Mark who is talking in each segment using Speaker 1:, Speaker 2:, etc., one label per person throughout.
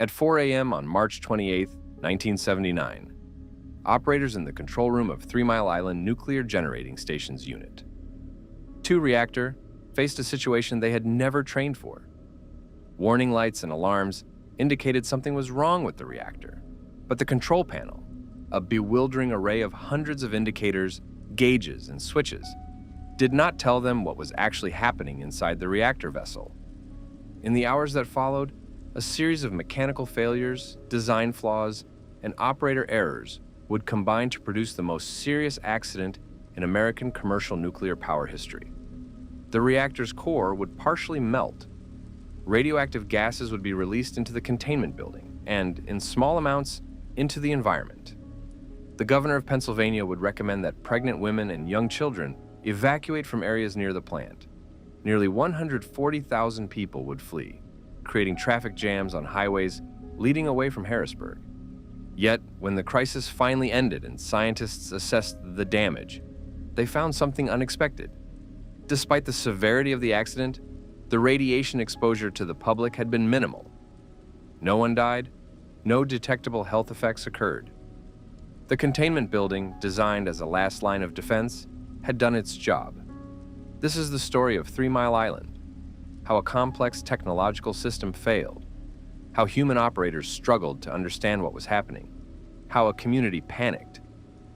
Speaker 1: At 4 a.m. on March 28, 1979, operators in the control room of 3 Mile Island Nuclear Generating Station's Unit 2 reactor faced a situation they had never trained for. Warning lights and alarms indicated something was wrong with the reactor, but the control panel, a bewildering array of hundreds of indicators, gauges, and switches, did not tell them what was actually happening inside the reactor vessel. In the hours that followed, a series of mechanical failures, design flaws, and operator errors would combine to produce the most serious accident in American commercial nuclear power history. The reactor's core would partially melt. Radioactive gases would be released into the containment building and, in small amounts, into the environment. The governor of Pennsylvania would recommend that pregnant women and young children evacuate from areas near the plant. Nearly 140,000 people would flee, creating traffic jams on highways leading away from Harrisburg. Yet, when the crisis finally ended and scientists assessed the damage, they found something unexpected. Despite the severity of the accident, the radiation exposure to the public had been minimal. No one died, no detectable health effects occurred. The containment building, designed as a last line of defense, had done its job. This is the story of 3 Mile Island, how a complex technological system failed, how human operators struggled to understand what was happening, how a community panicked,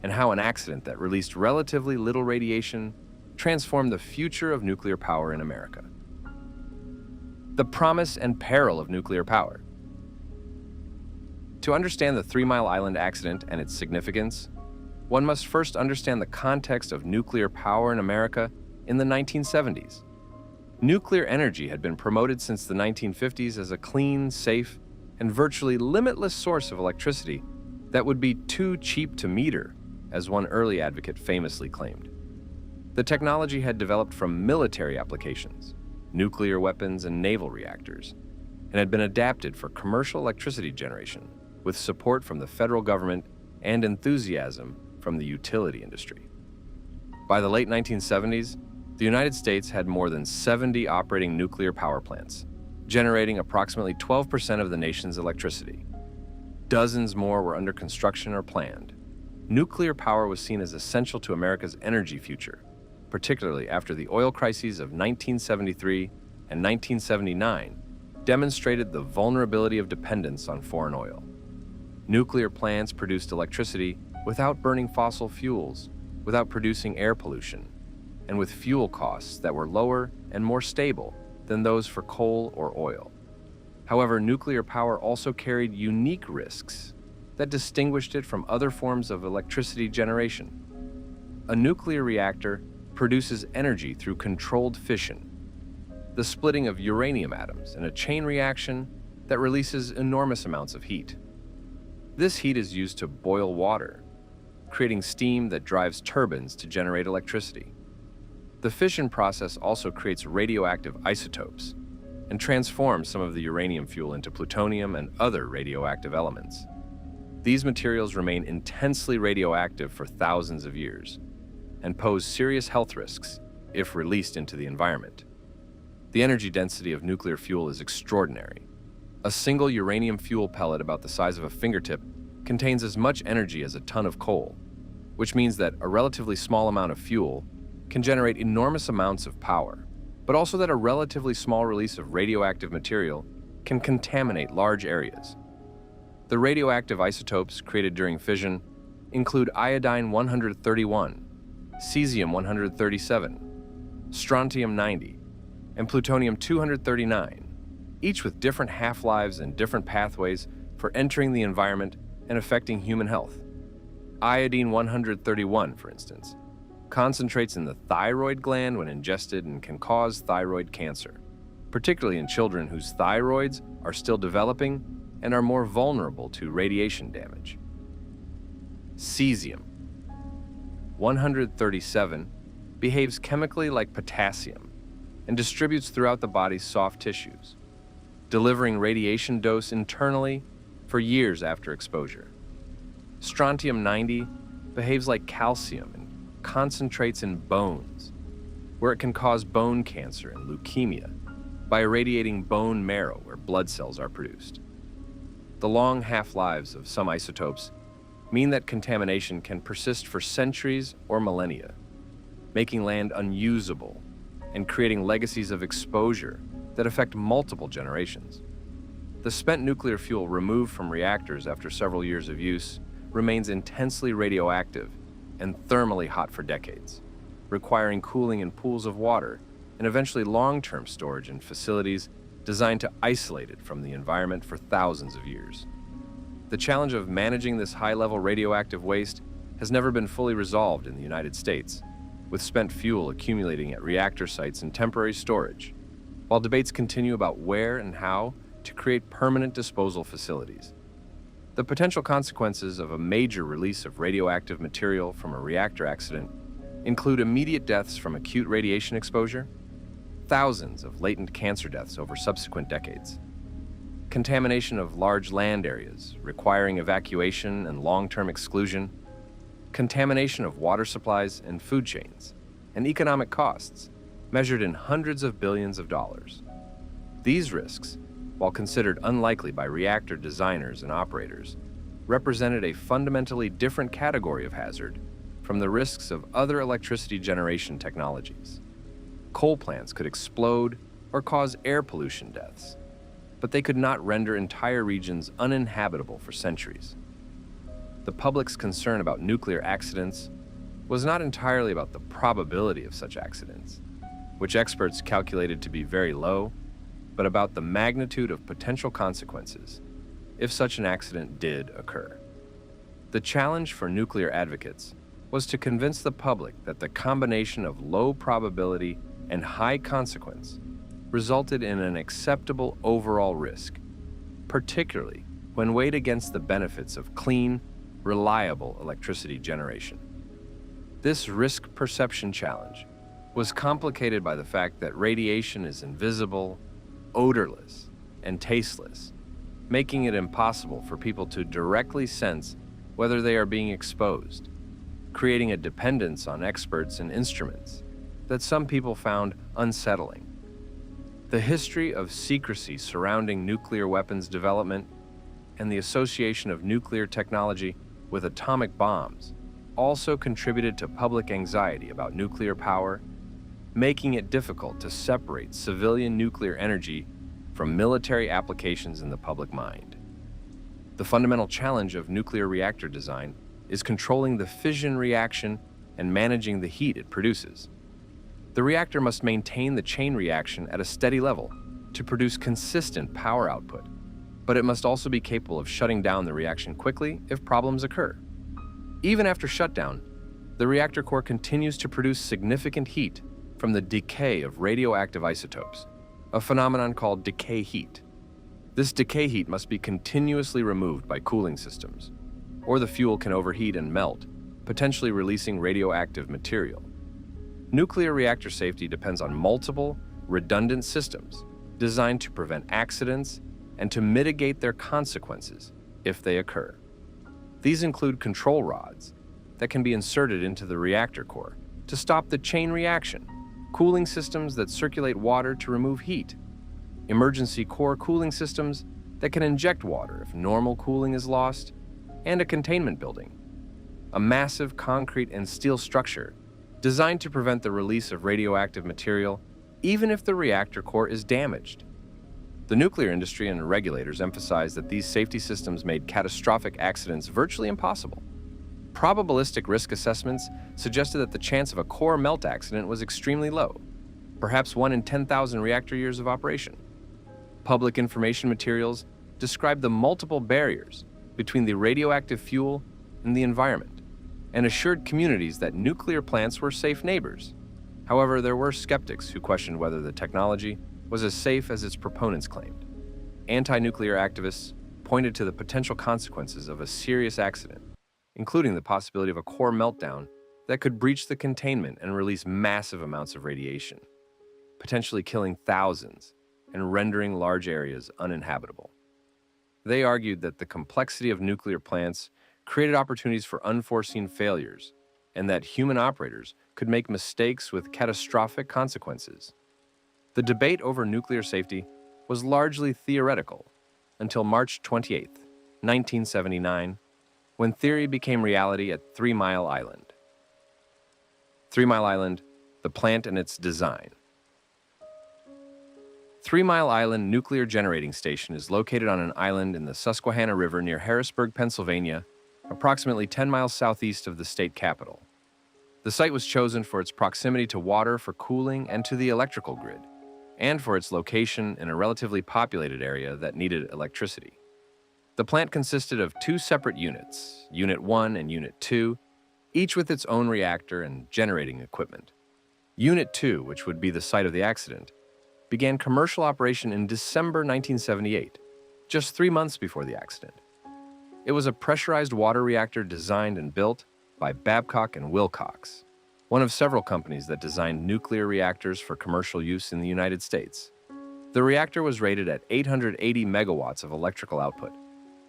Speaker 1: and how an accident that released relatively little radiation transformed the future of nuclear power in America. The promise and peril of nuclear power. To understand the 3 Mile Island accident and its significance, one must first understand the context of nuclear power in America in the 1970s. Nuclear energy had been promoted since the 1950s as a clean, safe, and virtually limitless source of electricity that would be too cheap to meter, as one early advocate famously claimed. The technology had developed from military applications, nuclear weapons and naval reactors, and had been adapted for commercial electricity generation with support from the federal government and enthusiasm from the utility industry. By the late 1970s, the United States had more than 70 operating nuclear power plants, generating approximately 12% of the nation's electricity. Dozens more were under construction or planned. Nuclear power was seen as essential to America's energy future, particularly after the oil crises of 1973 and 1979 demonstrated the vulnerability of dependence on foreign oil. Nuclear plants produced electricity without burning fossil fuels, without producing air pollution, and with fuel costs that were lower and more stable than those for coal or oil. However, nuclear power also carried unique risks that distinguished it from other forms of electricity generation. A nuclear reactor produces energy through controlled fission, the splitting of uranium atoms in a chain reaction that releases enormous amounts of heat. This heat is used to boil water, creating steam that drives turbines to generate electricity. The fission process also creates radioactive isotopes and transforms some of the uranium fuel into plutonium and other radioactive elements. These materials remain intensely radioactive for thousands of years and pose serious health risks if released into the environment. The energy density of nuclear fuel is extraordinary. A single uranium fuel pellet about the size of a fingertip contains as much energy as a ton of coal, which means that a relatively small amount of fuel can generate enormous amounts of power, but also that a relatively small release of radioactive material can contaminate large areas. The radioactive isotopes created during fission include iodine-131, cesium-137, strontium-90, and plutonium-239, each with different half-lives and different pathways for entering the environment and affecting human health. Iodine-131, for instance, concentrates in the thyroid gland when ingested and can cause thyroid cancer, particularly in children whose thyroids are still developing and are more vulnerable to radiation damage. Cesium-137 behaves chemically like potassium and distributes throughout the body's soft tissues, delivering radiation dose internally for years after exposure. Strontium-90 behaves like calcium and concentrates in bones, where it can cause bone cancer and leukemia by irradiating bone marrow where blood cells are produced. The long half-lives of some isotopes mean that contamination can persist for centuries or millennia, making land unusable and creating legacies of exposure that affect multiple generations. The spent nuclear fuel removed from reactors after several years of use remains intensely radioactive and thermally hot for decades, requiring cooling in pools of water and eventually long-term storage in facilities designed to isolate it from the environment for thousands of years. The challenge of managing this high-level radioactive waste has never been fully resolved in the United States, with spent fuel accumulating at reactor sites in temporary storage, while debates continue about where and how to create permanent disposal facilities. The potential consequences of a major release of radioactive material from a reactor accident include immediate deaths from acute radiation exposure, thousands of latent cancer deaths over subsequent decades, contamination of large land areas requiring evacuation and long-term exclusion, contamination of water supplies and food chains, and economic costs measured in hundreds of billions of dollars. These risks, while considered unlikely by reactor designers and operators, represented a fundamentally different category of hazard from the risks of other electricity generation technologies. Coal plants could explode or cause air pollution deaths, but they could not render entire regions uninhabitable for centuries. The public's concern about nuclear accidents was not entirely about the probability of such accidents, which experts calculated to be very low, but about the magnitude of potential consequences if such an accident did occur. The challenge for nuclear advocates was to convince the public that the combination of low probability and high consequence resulted in an acceptable overall risk, particularly when weighed against the benefits of clean, reliable electricity generation. This risk perception challenge was complicated by the fact that radiation is invisible, odorless, and tasteless, making it impossible for people to directly sense whether they are being exposed, creating a dependence on experts and instruments that some people found unsettling. The history of secrecy surrounding nuclear weapons development and the association of nuclear technology with atomic bombs also contributed to public anxiety about nuclear power, making it difficult to separate civilian nuclear energy from military applications in the public mind. The fundamental challenge of nuclear reactor design is controlling the fission reaction and managing the heat it produces. The reactor must maintain the chain reaction at a steady level to produce consistent power output, but it must also be capable of shutting down the reaction quickly if problems occur. Even after shutdown, the reactor core continues to produce significant heat from the decay of radioactive isotopes, a phenomenon called decay heat. This decay heat must be continuously removed by cooling systems, or the fuel can overheat and melt, potentially releasing radioactive material. Nuclear reactor safety depends on multiple, redundant systems designed to prevent accidents and to mitigate their consequences if they occur. These include control rods that can be inserted into the reactor core to stop the chain reaction, cooling systems that circulate water to remove heat, emergency core cooling systems that can inject water if normal cooling is lost, and a containment building, a massive concrete and steel structure designed to prevent the release of radioactive material even if the reactor core is damaged. The nuclear industry and regulators emphasize that these safety systems made catastrophic accidents virtually impossible. Probabilistic risk assessments suggested that the chance of a core melt accident was extremely low, perhaps 1 in 10,000 reactor years of operation. Public information materials describe the multiple barriers between the radioactive fuel and the environment, and assured communities that nuclear plants were safe neighbors. However, there were skeptics who questioned whether the technology was as safe as its proponents claimed. Anti-nuclear activists pointed to the potential consequences of a serious accident, including the possibility of a core meltdown that could breach the containment and release massive amounts of radiation, potentially killing thousands and rendering large areas uninhabitable. They argued that the complexity of nuclear plants created opportunities for unforeseen failures, and that human operators could make mistakes with catastrophic consequences. The debate over nuclear safety was largely theoretical until March 28, 1979, when theory became reality at 3 Mile Island. 3 Mile Island, the plant and its design. 3 Mile Island Nuclear Generating Station is located on an island in the Susquehanna River near Harrisburg, Pennsylvania, approximately 10 miles southeast of the state capital. The site was chosen for its proximity to water for cooling and to the electrical grid, and for its location in a relatively populated area that needed electricity. The plant consisted of 2 separate units, Unit 1 and Unit 2, each with its own reactor and generating equipment. Unit 2, which would be the site of the accident, began commercial operation in December 1978, just 3 months before the accident. It was a pressurized water reactor designed and built by Babcock and Wilcox, one of several companies that designed nuclear reactors for commercial use in the United States. The reactor was rated at 880 megawatts of electrical output,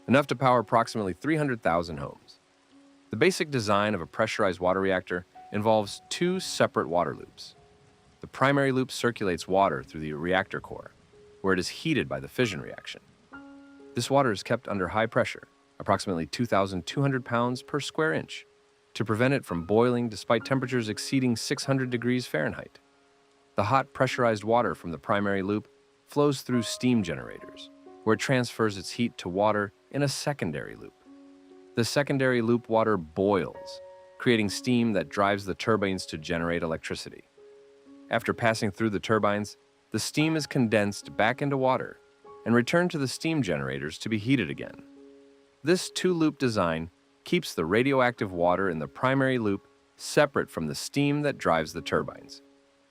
Speaker 1: enough to power approximately 300,000 homes. The basic design of a pressurized water reactor involves 2 separate water loops. The primary loop circulates water through the reactor core, where it is heated by the fission reaction. This water is kept under high pressure, approximately 2,200 pounds per square inch, to prevent it from boiling despite temperatures exceeding 600 degrees Fahrenheit. The hot pressurized water from the primary loop flows through steam generators, where it transfers its heat to water in a secondary loop. The secondary loop water boils, creating steam that drives the turbines to generate electricity. After passing through the turbines, the steam is condensed back into water and returned to the steam generators to be heated again. This 2-loop design keeps the radioactive water in the primary loop separate from the steam that drives the turbines,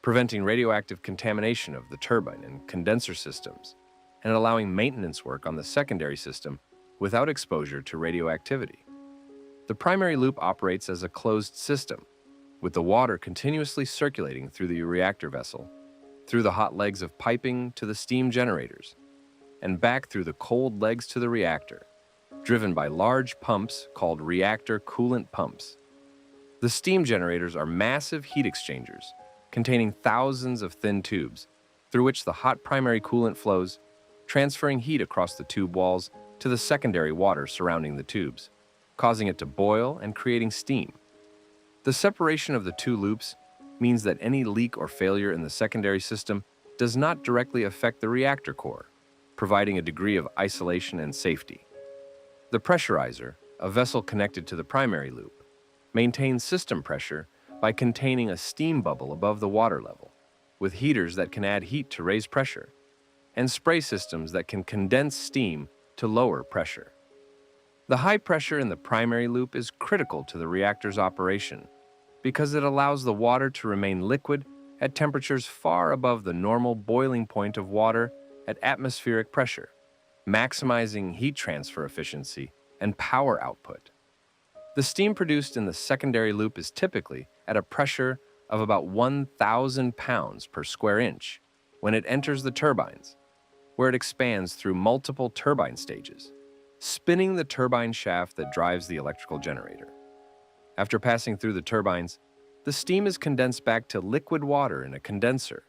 Speaker 1: preventing radioactive contamination of the turbine and condenser systems, and allowing maintenance work on the secondary system without exposure to radioactivity. The primary loop operates as a closed system, with the water continuously circulating through the reactor vessel, through the hot legs of piping to the steam generators, and back through the cold legs to the reactor, driven by large pumps called reactor coolant pumps. The steam generators are massive heat exchangers containing thousands of thin tubes through which the hot primary coolant flows, transferring heat across the tube walls to the secondary water surrounding the tubes, causing it to boil and creating steam. The separation of the 2 loops means that any leak or failure in the secondary system does not directly affect the reactor core, providing a degree of isolation and safety. The pressurizer, a vessel connected to the primary loop, maintains system pressure by containing a steam bubble above the water level, with heaters that can add heat to raise pressure, and spray systems that can condense steam to lower pressure. The high pressure in the primary loop is critical to the reactor's operation because it allows the water to remain liquid at temperatures far above the normal boiling point of water at atmospheric pressure, maximizing heat transfer efficiency and power output. The steam produced in the secondary loop is typically at a pressure of about 1,000 pounds per square inch when it enters the turbines, where it expands through multiple turbine stages, spinning the turbine shaft that drives the electrical generator. After passing through the turbines, the steam is condensed back to liquid water in a condenser,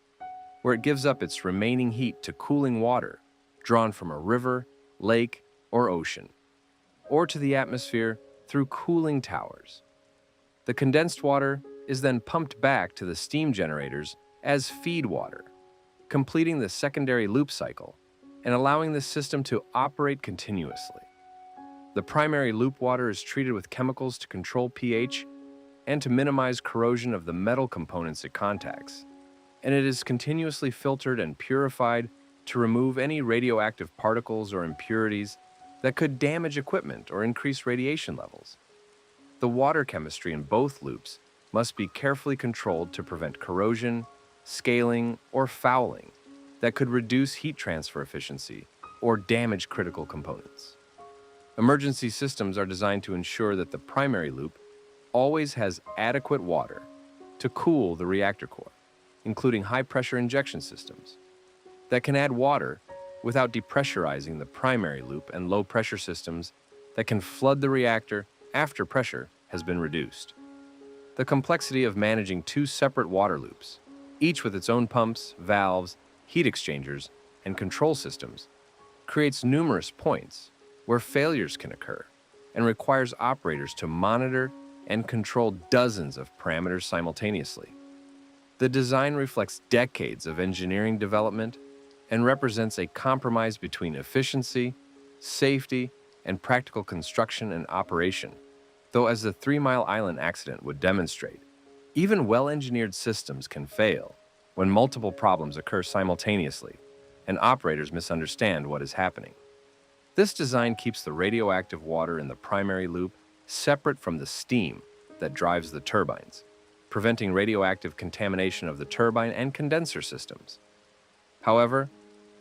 Speaker 1: where it gives up its remaining heat to cooling water drawn from a river, lake, or ocean, or to the atmosphere through cooling towers. The condensed water is then pumped back to the steam generators as feed water, completing the secondary loop cycle and allowing the system to operate continuously. The primary loop water is treated with chemicals to control pH and to minimize corrosion of the metal components it contacts, and it is continuously filtered and purified to remove any radioactive particles or impurities that could damage equipment or increase radiation levels. The water chemistry in both loops must be carefully controlled to prevent corrosion, scaling, or fouling that could reduce heat transfer efficiency or damage critical components. Emergency systems are designed to ensure that the primary loop always has adequate water to cool the reactor core, including high-pressure injection systems that can add water without depressurizing the primary loop, and low-pressure systems that can flood the reactor after pressure has been reduced. The complexity of managing 2 separate water loops, each with its own pumps, valves, heat exchangers, and control systems, creates numerous points where failures can occur and requires operators to monitor and control dozens of parameters simultaneously. The design reflects decades of engineering development and represents a compromise between efficiency, safety, and practical construction and operation. Though, as the 3 Mile Island accident would demonstrate, even well-engineered systems can fail when multiple problems occur simultaneously and operators misunderstand what is happening. This design keeps the radioactive water in the primary loop separate from the steam that drives the turbines, preventing radioactive contamination of the turbine and condenser systems. However,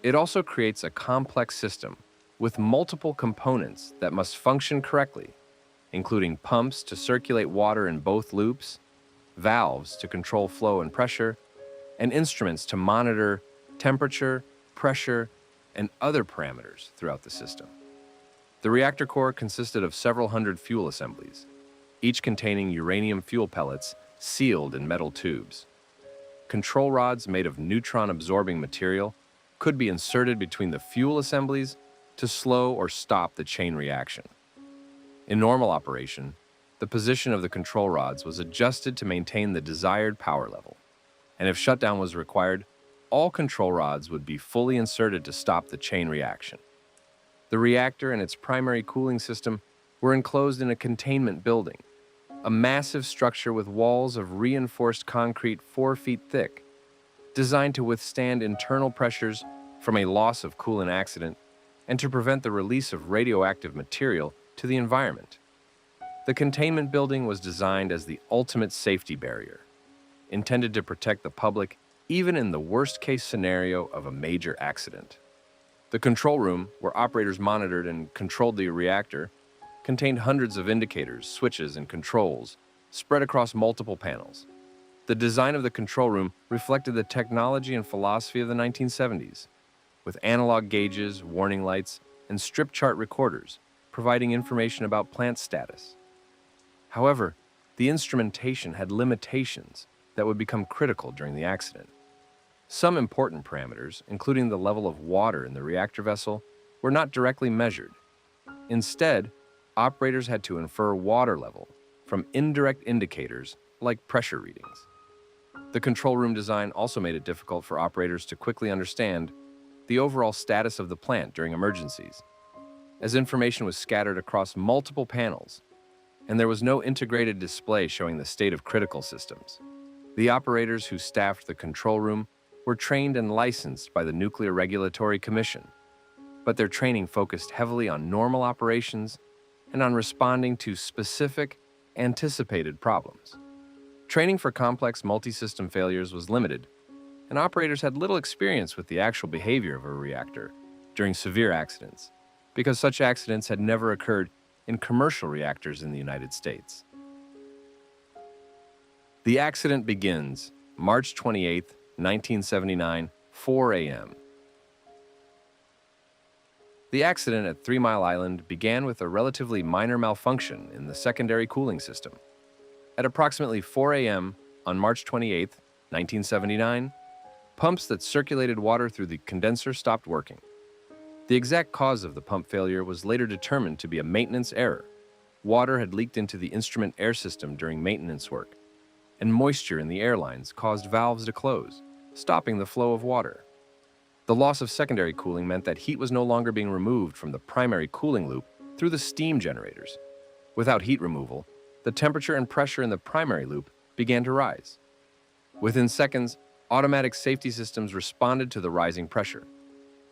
Speaker 1: it also creates a complex system with multiple components that must function correctly, including pumps to circulate water in both loops, valves to control flow and pressure, and instruments to monitor temperature, pressure, and other parameters throughout the system. The reactor core consisted of several hundred fuel assemblies, each containing uranium fuel pellets sealed in metal tubes. Control rods made of neutron-absorbing material could be inserted between the fuel assemblies to slow or stop the chain reaction. In normal operation, the position of the control rods was adjusted to maintain the desired power level, and if shutdown was required, all control rods would be fully inserted to stop the chain reaction. The reactor and its primary cooling system were enclosed in a containment building, a massive structure with walls of reinforced concrete 4 feet thick, designed to withstand internal pressures from a loss of coolant accident and to prevent the release of radioactive material to the environment. The containment building was designed as the ultimate safety barrier, intended to protect the public even in the worst-case scenario of a major accident. The control room, where operators monitored and controlled the reactor, contained hundreds of indicators, switches, and controls spread across multiple panels. The design of the control room reflected the technology and philosophy of the 1970s, with analog gauges, warning lights, and strip chart recorders providing information about plant status. However, the instrumentation had limitations that would become critical during the accident. Some important parameters, including the level of water in the reactor vessel, were not directly measured. Instead, operators had to infer water level from indirect indicators like pressure readings. The control room design also made it difficult for operators to quickly understand the overall status of the plant during emergencies, as information was scattered across multiple panels, and there was no integrated display showing the state of critical systems. The operators who staffed the control room were trained and licensed by the Nuclear Regulatory Commission, but their training focused heavily on normal operations and on responding to specific, anticipated problems. Training for complex multi-system failures was limited, and operators had little experience with the actual behavior of a reactor during severe accidents, because such accidents had never occurred in commercial reactors in the United States. The accident begins March 28, 1979, 4 a.m. The accident at 3 Mile Island began with a relatively minor malfunction in the secondary cooling system. At approximately 4 a.m. on March 28, 1979, pumps that circulated water through the condenser stopped working. The exact cause of the pump failure was later determined to be a maintenance error. Water had leaked into the instrument air system during maintenance work, and moisture in the air lines caused valves to close, stopping the flow of water. The loss of secondary cooling meant that heat was no longer being removed from the primary cooling loop through the steam generators. Without heat removal, the temperature and pressure in the primary loop began to rise. Within seconds, automatic safety systems responded to the rising pressure.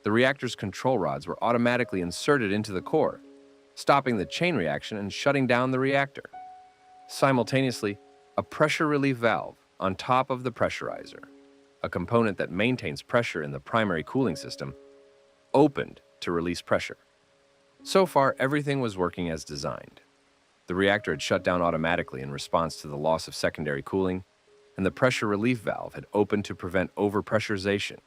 Speaker 1: The reactor's control rods were automatically inserted into the core, stopping the chain reaction and shutting down the reactor. Simultaneously, a pressure relief valve on top of the pressurizer, a component that maintains pressure in the primary cooling system, opened to release pressure. So far, everything was working as designed. The reactor had shut down automatically in response to the loss of secondary cooling, and the pressure relief valve had opened to prevent overpressurization.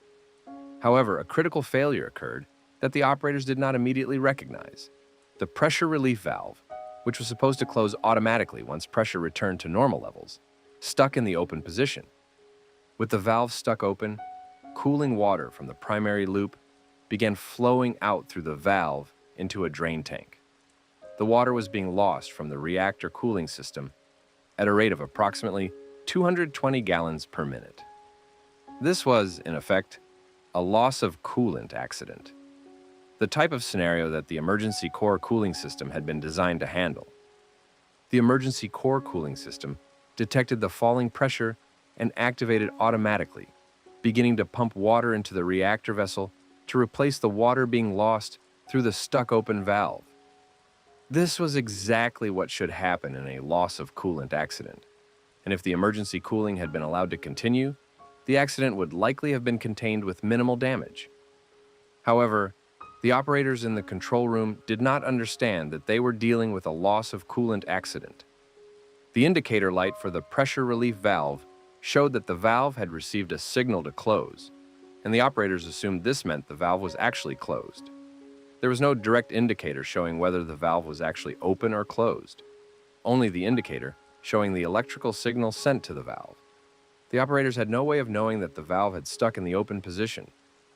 Speaker 1: However, a critical failure occurred that the operators did not immediately recognize. The pressure relief valve, which was supposed to close automatically once pressure returned to normal levels, stuck in the open position. With the valve stuck open, cooling water from the primary loop began flowing out through the valve into a drain tank. The water was being lost from the reactor cooling system at a rate of approximately 220 gallons per minute. This was, in effect, a loss of coolant accident, the type of scenario that the emergency core cooling system had been designed to handle. The emergency core cooling system detected the falling pressure and activated automatically, beginning to pump water into the reactor vessel to replace the water being lost through the stuck-open valve. This was exactly what should happen in a loss of coolant accident, and if the emergency cooling had been allowed to continue, the accident would likely have been contained with minimal damage. However, the operators in the control room did not understand that they were dealing with a loss of coolant accident. The indicator light for the pressure relief valve showed that the valve had received a signal to close, and the operators assumed this meant the valve was actually closed. There was no direct indicator showing whether the valve was actually open or closed, only the indicator showing the electrical signal sent to the valve. The operators had no way of knowing that the valve had stuck in the open position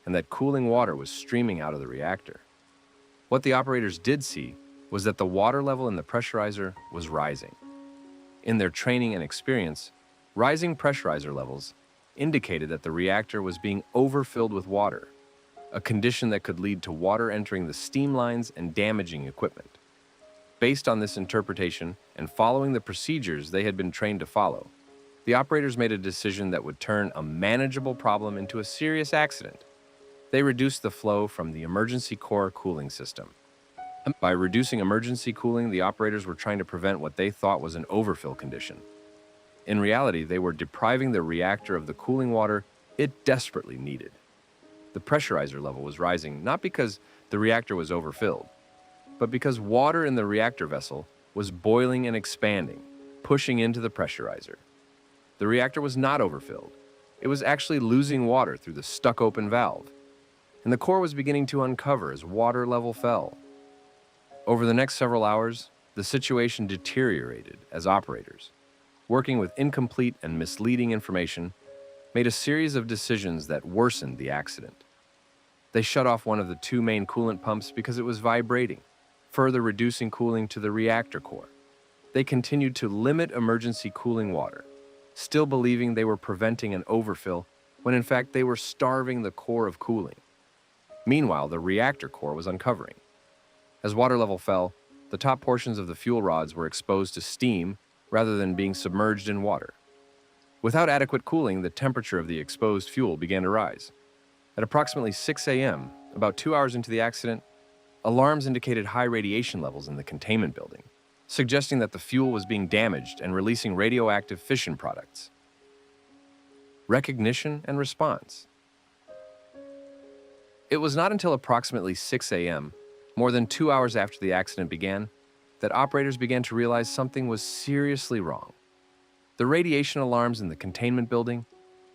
Speaker 1: and that cooling water was streaming out of the reactor. What the operators did see was that the water level in the pressurizer was rising. In their training and experience, rising pressurizer levels indicated that the reactor was being overfilled with water, a condition that could lead to water entering the steam lines and damaging equipment. Based on this interpretation and following the procedures they had been trained to follow, the operators made a decision that would turn a manageable problem into a serious accident. They reduced the flow from the emergency core cooling system. By reducing emergency cooling, the operators were trying to prevent what they thought was an overfill condition. In reality, they were depriving the reactor of the cooling water it desperately needed. The pressurizer level was rising not because the reactor was overfilled, but because water in the reactor vessel was boiling and expanding, pushing into the pressurizer. The reactor was not overfilled. It was actually losing water through the stuck-open valve, and the core was beginning to uncover as water level fell. Over the next several hours, the situation deteriorated as operators, working with incomplete and misleading information, made a series of decisions that worsened the accident. They shut off one of the two main coolant pumps because it was vibrating, further reducing cooling to the reactor core. They continued to limit emergency cooling water, still believing they were preventing an overfill when in fact they were starving the core of cooling. Meanwhile, the reactor core was uncovering. As water level fell, the top portions of the fuel rods were exposed to steam rather than being submerged in water. Without adequate cooling, the temperature of the exposed fuel began to rise. At approximately 6 a.m., about 2 hours into the accident, alarms indicated high radiation levels in the containment building, suggesting that the fuel was being damaged and releasing radioactive fission products. Recognition and response. It was not until approximately 6 a.m., more than 2 hours after the accident began, that operators began to realize something was seriously wrong. The radiation alarms in the containment building,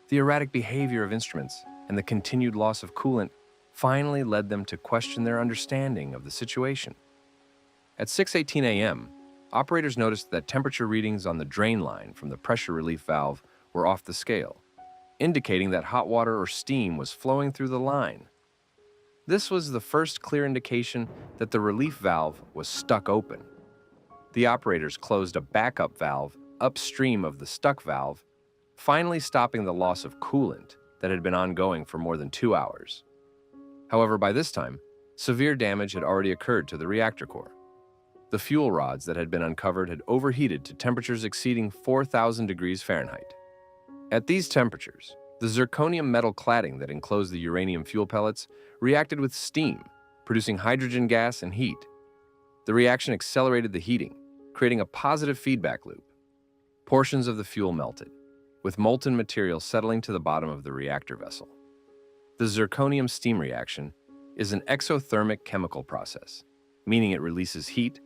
Speaker 1: the erratic behavior of instruments, and the continued loss of coolant finally led them to question their understanding of the situation. At 6:18 a.m., operators noticed that temperature readings on the drain line from the pressure relief valve were off the scale, indicating that hot water or steam was flowing through the line. This was the first clear indication that the relief valve was stuck open. The operators closed a backup valve upstream of the stuck valve, finally stopping the loss of coolant that had been ongoing for more than 2 hours. However, by this time, severe damage had already occurred to the reactor core. The fuel rods that had been uncovered had overheated to temperatures exceeding 4,000 degrees Fahrenheit. At these temperatures, the zirconium metal cladding that enclosed the uranium fuel pellets reacted with steam, producing hydrogen gas and heat. The reaction accelerated the heating, creating a positive feedback loop. Portions of the fuel melted, with molten material settling to the bottom of the reactor vessel. The zirconium steam reaction is an exothermic chemical process, meaning it releases heat,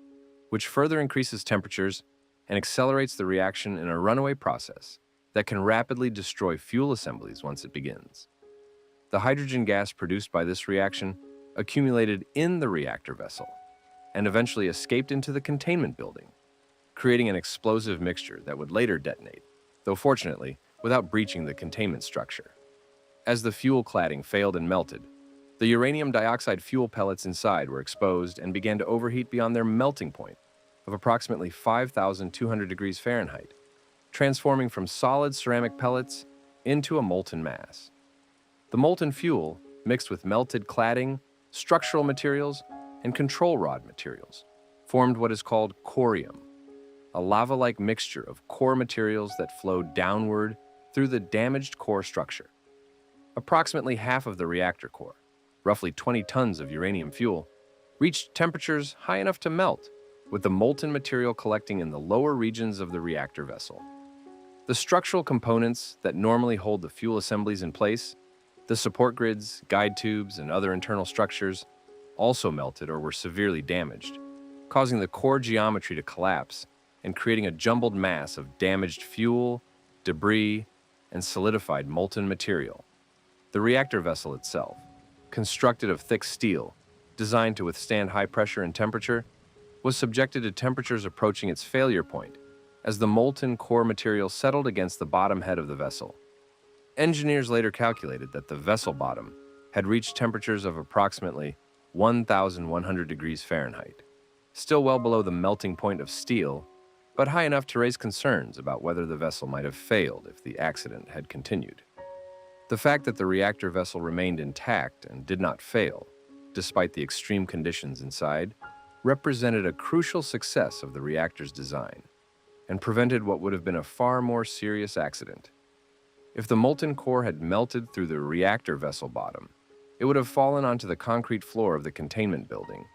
Speaker 1: which further increases temperatures and accelerates the reaction in a runaway process that can rapidly destroy fuel assemblies once it begins. The hydrogen gas produced by this reaction accumulated in the reactor vessel and eventually escaped into the containment building, creating an explosive mixture that would later detonate, though fortunately without breaching the containment structure. As the fuel cladding failed and melted, The uranium dioxide fuel pellets inside were exposed and began to overheat beyond their melting point of approximately 5,200 degrees Fahrenheit, transforming from solid ceramic pellets into a molten mass. The molten fuel, mixed with melted cladding, structural materials, and control rod materials, formed what is called corium, a lava-like mixture of core materials that flowed downward through the damaged core structure. Approximately half of the reactor core, roughly 20 tons of uranium fuel, reached temperatures high enough to melt, with the molten material collecting in the lower regions of the reactor vessel. The structural components that normally hold the fuel assemblies in place, the support grids, guide tubes, and other internal structures, also melted or were severely damaged, causing the core geometry to collapse and creating a jumbled mass of damaged fuel, debris, and solidified molten material. The reactor vessel itself, constructed of thick steel, designed to withstand high pressure and temperature, was subjected to temperatures approaching its failure point as the molten core material settled against the bottom head of the vessel. Engineers later calculated that the vessel bottom had reached temperatures of approximately 1,100 degrees Fahrenheit, still well below the melting point of steel, but high enough to raise concerns about whether the vessel might have failed if the accident had continued. The fact that the reactor vessel remained intact and did not fail, despite the extreme conditions inside, represented a crucial success of the reactor's design and prevented what would have been a far more serious accident. If the molten core had melted through the reactor vessel bottom, it would have fallen onto the concrete floor of the containment building,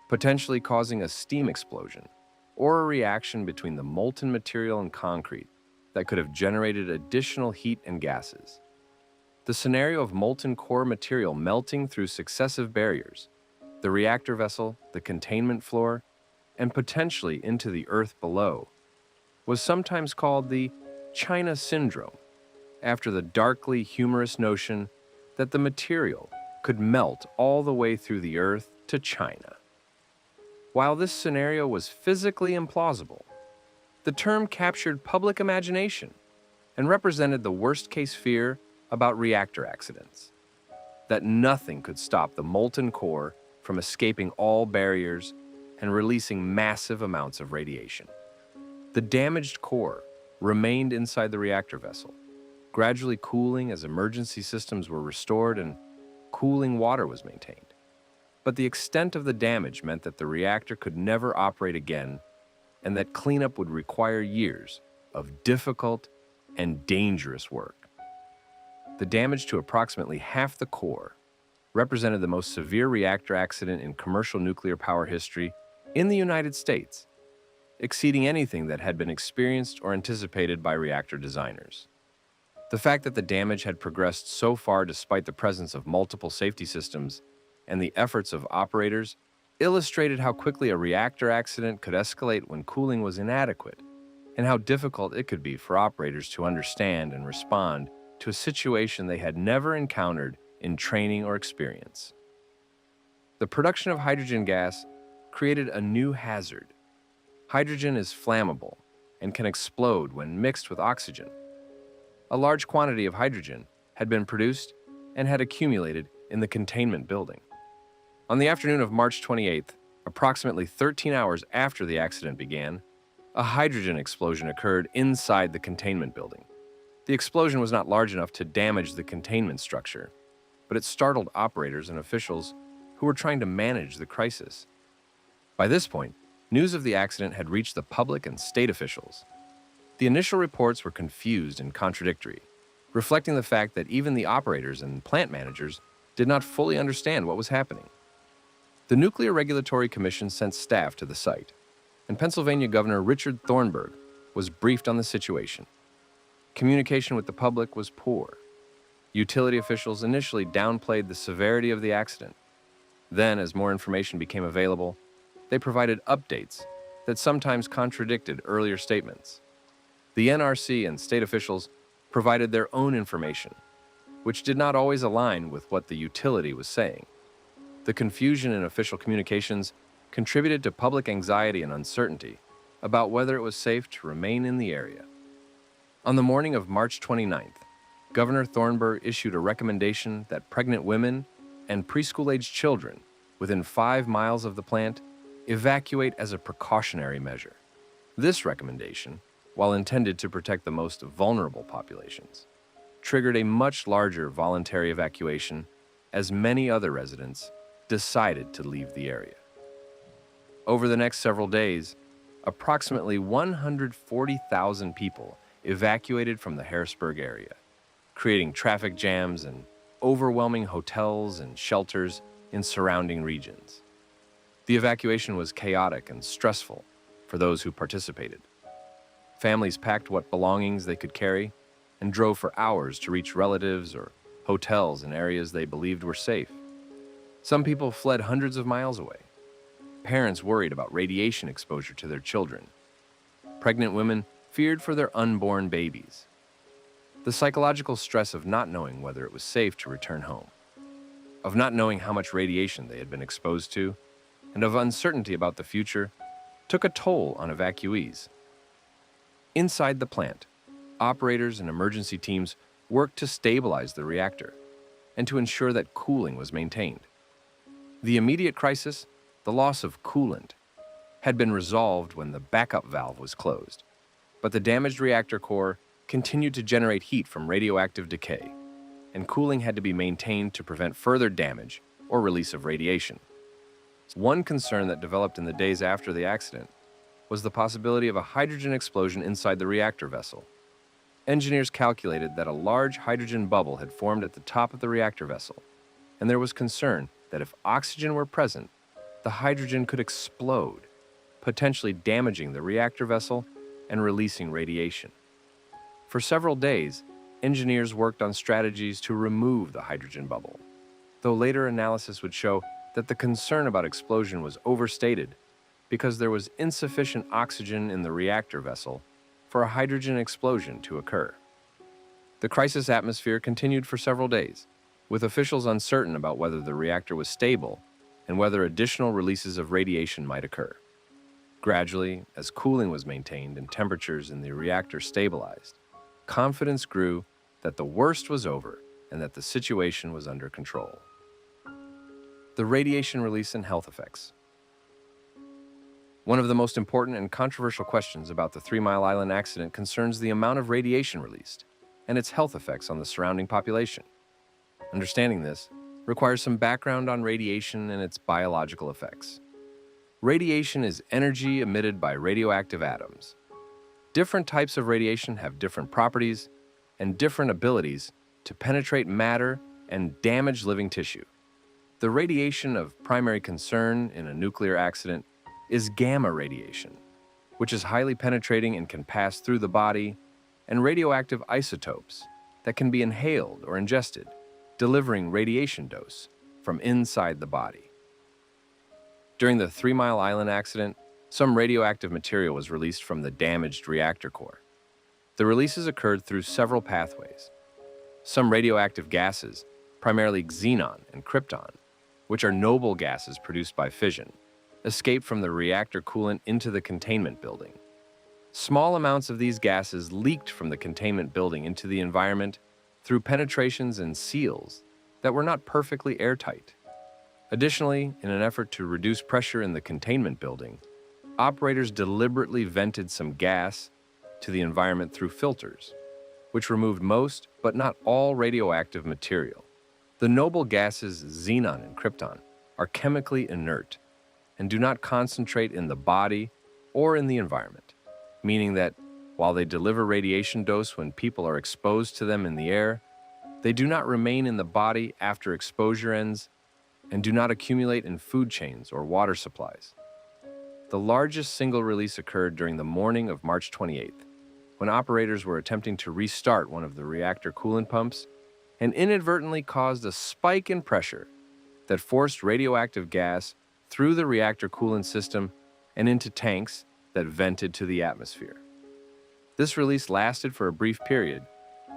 Speaker 1: potentially causing a steam explosion or a reaction between the molten material and concrete that could have generated additional heat and gases. The scenario of molten core material melting through successive barriers, the reactor vessel, the containment floor, and potentially into the earth below, was sometimes called the China Syndrome, after the darkly humorous notion that the material could melt all the way through the earth to China. While this scenario was physically implausible, the term captured public imagination and represented the worst-case fear about reactor accidents, that nothing could stop the molten core from escaping all barriers and releasing massive amounts of radiation. The damaged core remained inside the reactor vessel, gradually cooling as emergency systems were restored and cooling water was maintained. But the extent of the damage meant that the reactor could never operate again and that cleanup would require years of difficult and dangerous work. The damage to approximately half the core represented the most severe reactor accident in commercial nuclear power history in the United States, exceeding anything that had been experienced or anticipated by reactor designers. The fact that the damage had progressed so far despite the presence of multiple safety systems and the efforts of operators illustrated how quickly a reactor accident could escalate when cooling was inadequate, and how difficult it could be for operators to understand and respond to a situation they had never encountered in training or experience. The production of hydrogen gas created a new hazard. Hydrogen is flammable and can explode when mixed with oxygen. A large quantity of hydrogen had been produced and had accumulated in the containment building. On the afternoon of March 28th, approximately 13 hours after the accident began, a hydrogen explosion occurred inside the containment building. The explosion was not large enough to damage the containment structure, but it startled operators and officials who were trying to manage the crisis. By this point, news of the accident had reached the public and state officials. The initial reports were confused and contradictory, reflecting the fact that even the operators and plant managers did not fully understand what was happening. The Nuclear Regulatory Commission sent staff to the site, and Pennsylvania Governor Richard Thornburg was briefed on the situation. Communication with the public was poor. Utility officials initially downplayed the severity of the accident. Then, as more information became available, they provided updates that sometimes contradicted earlier statements. The NRC and state officials provided their own information, which did not always align with what the utility was saying. The confusion in official communications contributed to public anxiety and uncertainty about whether it was safe to remain in the area. On the morning of March 29th, Governor Thornburg issued a recommendation that pregnant women and preschool-aged children within 5 miles of the plant evacuate as a precautionary measure. This recommendation, while intended to protect the most vulnerable populations, triggered a much larger voluntary evacuation as many other residents decided to leave the area. Over the next several days, approximately 140,000 people evacuated from the Harrisburg area, creating traffic jams and overwhelming hotels and shelters in surrounding regions. The evacuation was chaotic and stressful for those who participated. Families packed what belongings they could carry and drove for hours to reach relatives or hotels in areas they believed were safe. Some people fled hundreds of miles away. Parents worried about radiation exposure to their children. Pregnant women feared for their unborn babies. The psychological stress of not knowing whether it was safe to return home, of not knowing how much radiation they had been exposed to, and of uncertainty about the future took a toll on evacuees. Inside the plant, operators and emergency teams worked to stabilize the reactor and to ensure that cooling was maintained. The immediate crisis, the loss of coolant, had been resolved when the backup valve was closed, but the damaged reactor core continued to generate heat from radioactive decay, and cooling had to be maintained to prevent further damage or release of radiation. One concern that developed in the days after the accident was the possibility of a hydrogen explosion inside the reactor vessel. Engineers calculated that a large hydrogen bubble had formed at the top of the reactor vessel, and there was concern that if oxygen were present, the hydrogen could explode, potentially damaging the reactor vessel and releasing radiation. For several days, engineers worked on strategies to remove the hydrogen bubble, though later analysis would show that the concern about explosion was overstated because there was insufficient oxygen in the reactor vessel for a hydrogen explosion to occur. The crisis atmosphere continued for several days, with officials uncertain about whether the reactor was stable and whether additional releases of radiation might occur. Gradually, as cooling was maintained and temperatures in the reactor stabilized, confidence grew that the worst was over and that the situation was under control. The radiation release and health effects. One of the most important and controversial questions about the 3 Mile Island accident concerns the amount of radiation released and its health effects on the surrounding population. Understanding this requires some background on radiation and its biological effects. Radiation is energy emitted by radioactive atoms. Different types of radiation have different properties and different abilities to penetrate matter and damage living tissue. The radiation of primary concern in a nuclear accident is gamma radiation, which is highly penetrating and can pass through the body, and radioactive isotopes that can be inhaled or ingested, delivering radiation dose from inside the body. During the 3 Mile Island accident, some radioactive material was released from the damaged reactor core. The releases occurred through several pathways. Some radioactive gases, primarily xenon and krypton, which are noble gases produced by fission, escaped from the reactor coolant into the containment building. Small amounts of these gases leaked from the containment building into the environment through penetrations and seals that were not perfectly airtight. Additionally, in an effort to reduce pressure in the containment building, operators deliberately vented some gas to the environment through filters, which removed most but not all radioactive material. The noble gases xenon and krypton are chemically inert and do not concentrate in the body or in the environment, meaning that while they deliver radiation dose when people are exposed to them in the air, they do not remain in the body after exposure ends and do not accumulate in food chains or water supplies. The largest single release occurred during the morning of March 28th, when operators were attempting to restart one of the reactor coolant pumps and inadvertently caused a spike in pressure that forced radioactive gas through the reactor coolant system and into tanks that vented to the atmosphere. This release lasted for a brief period,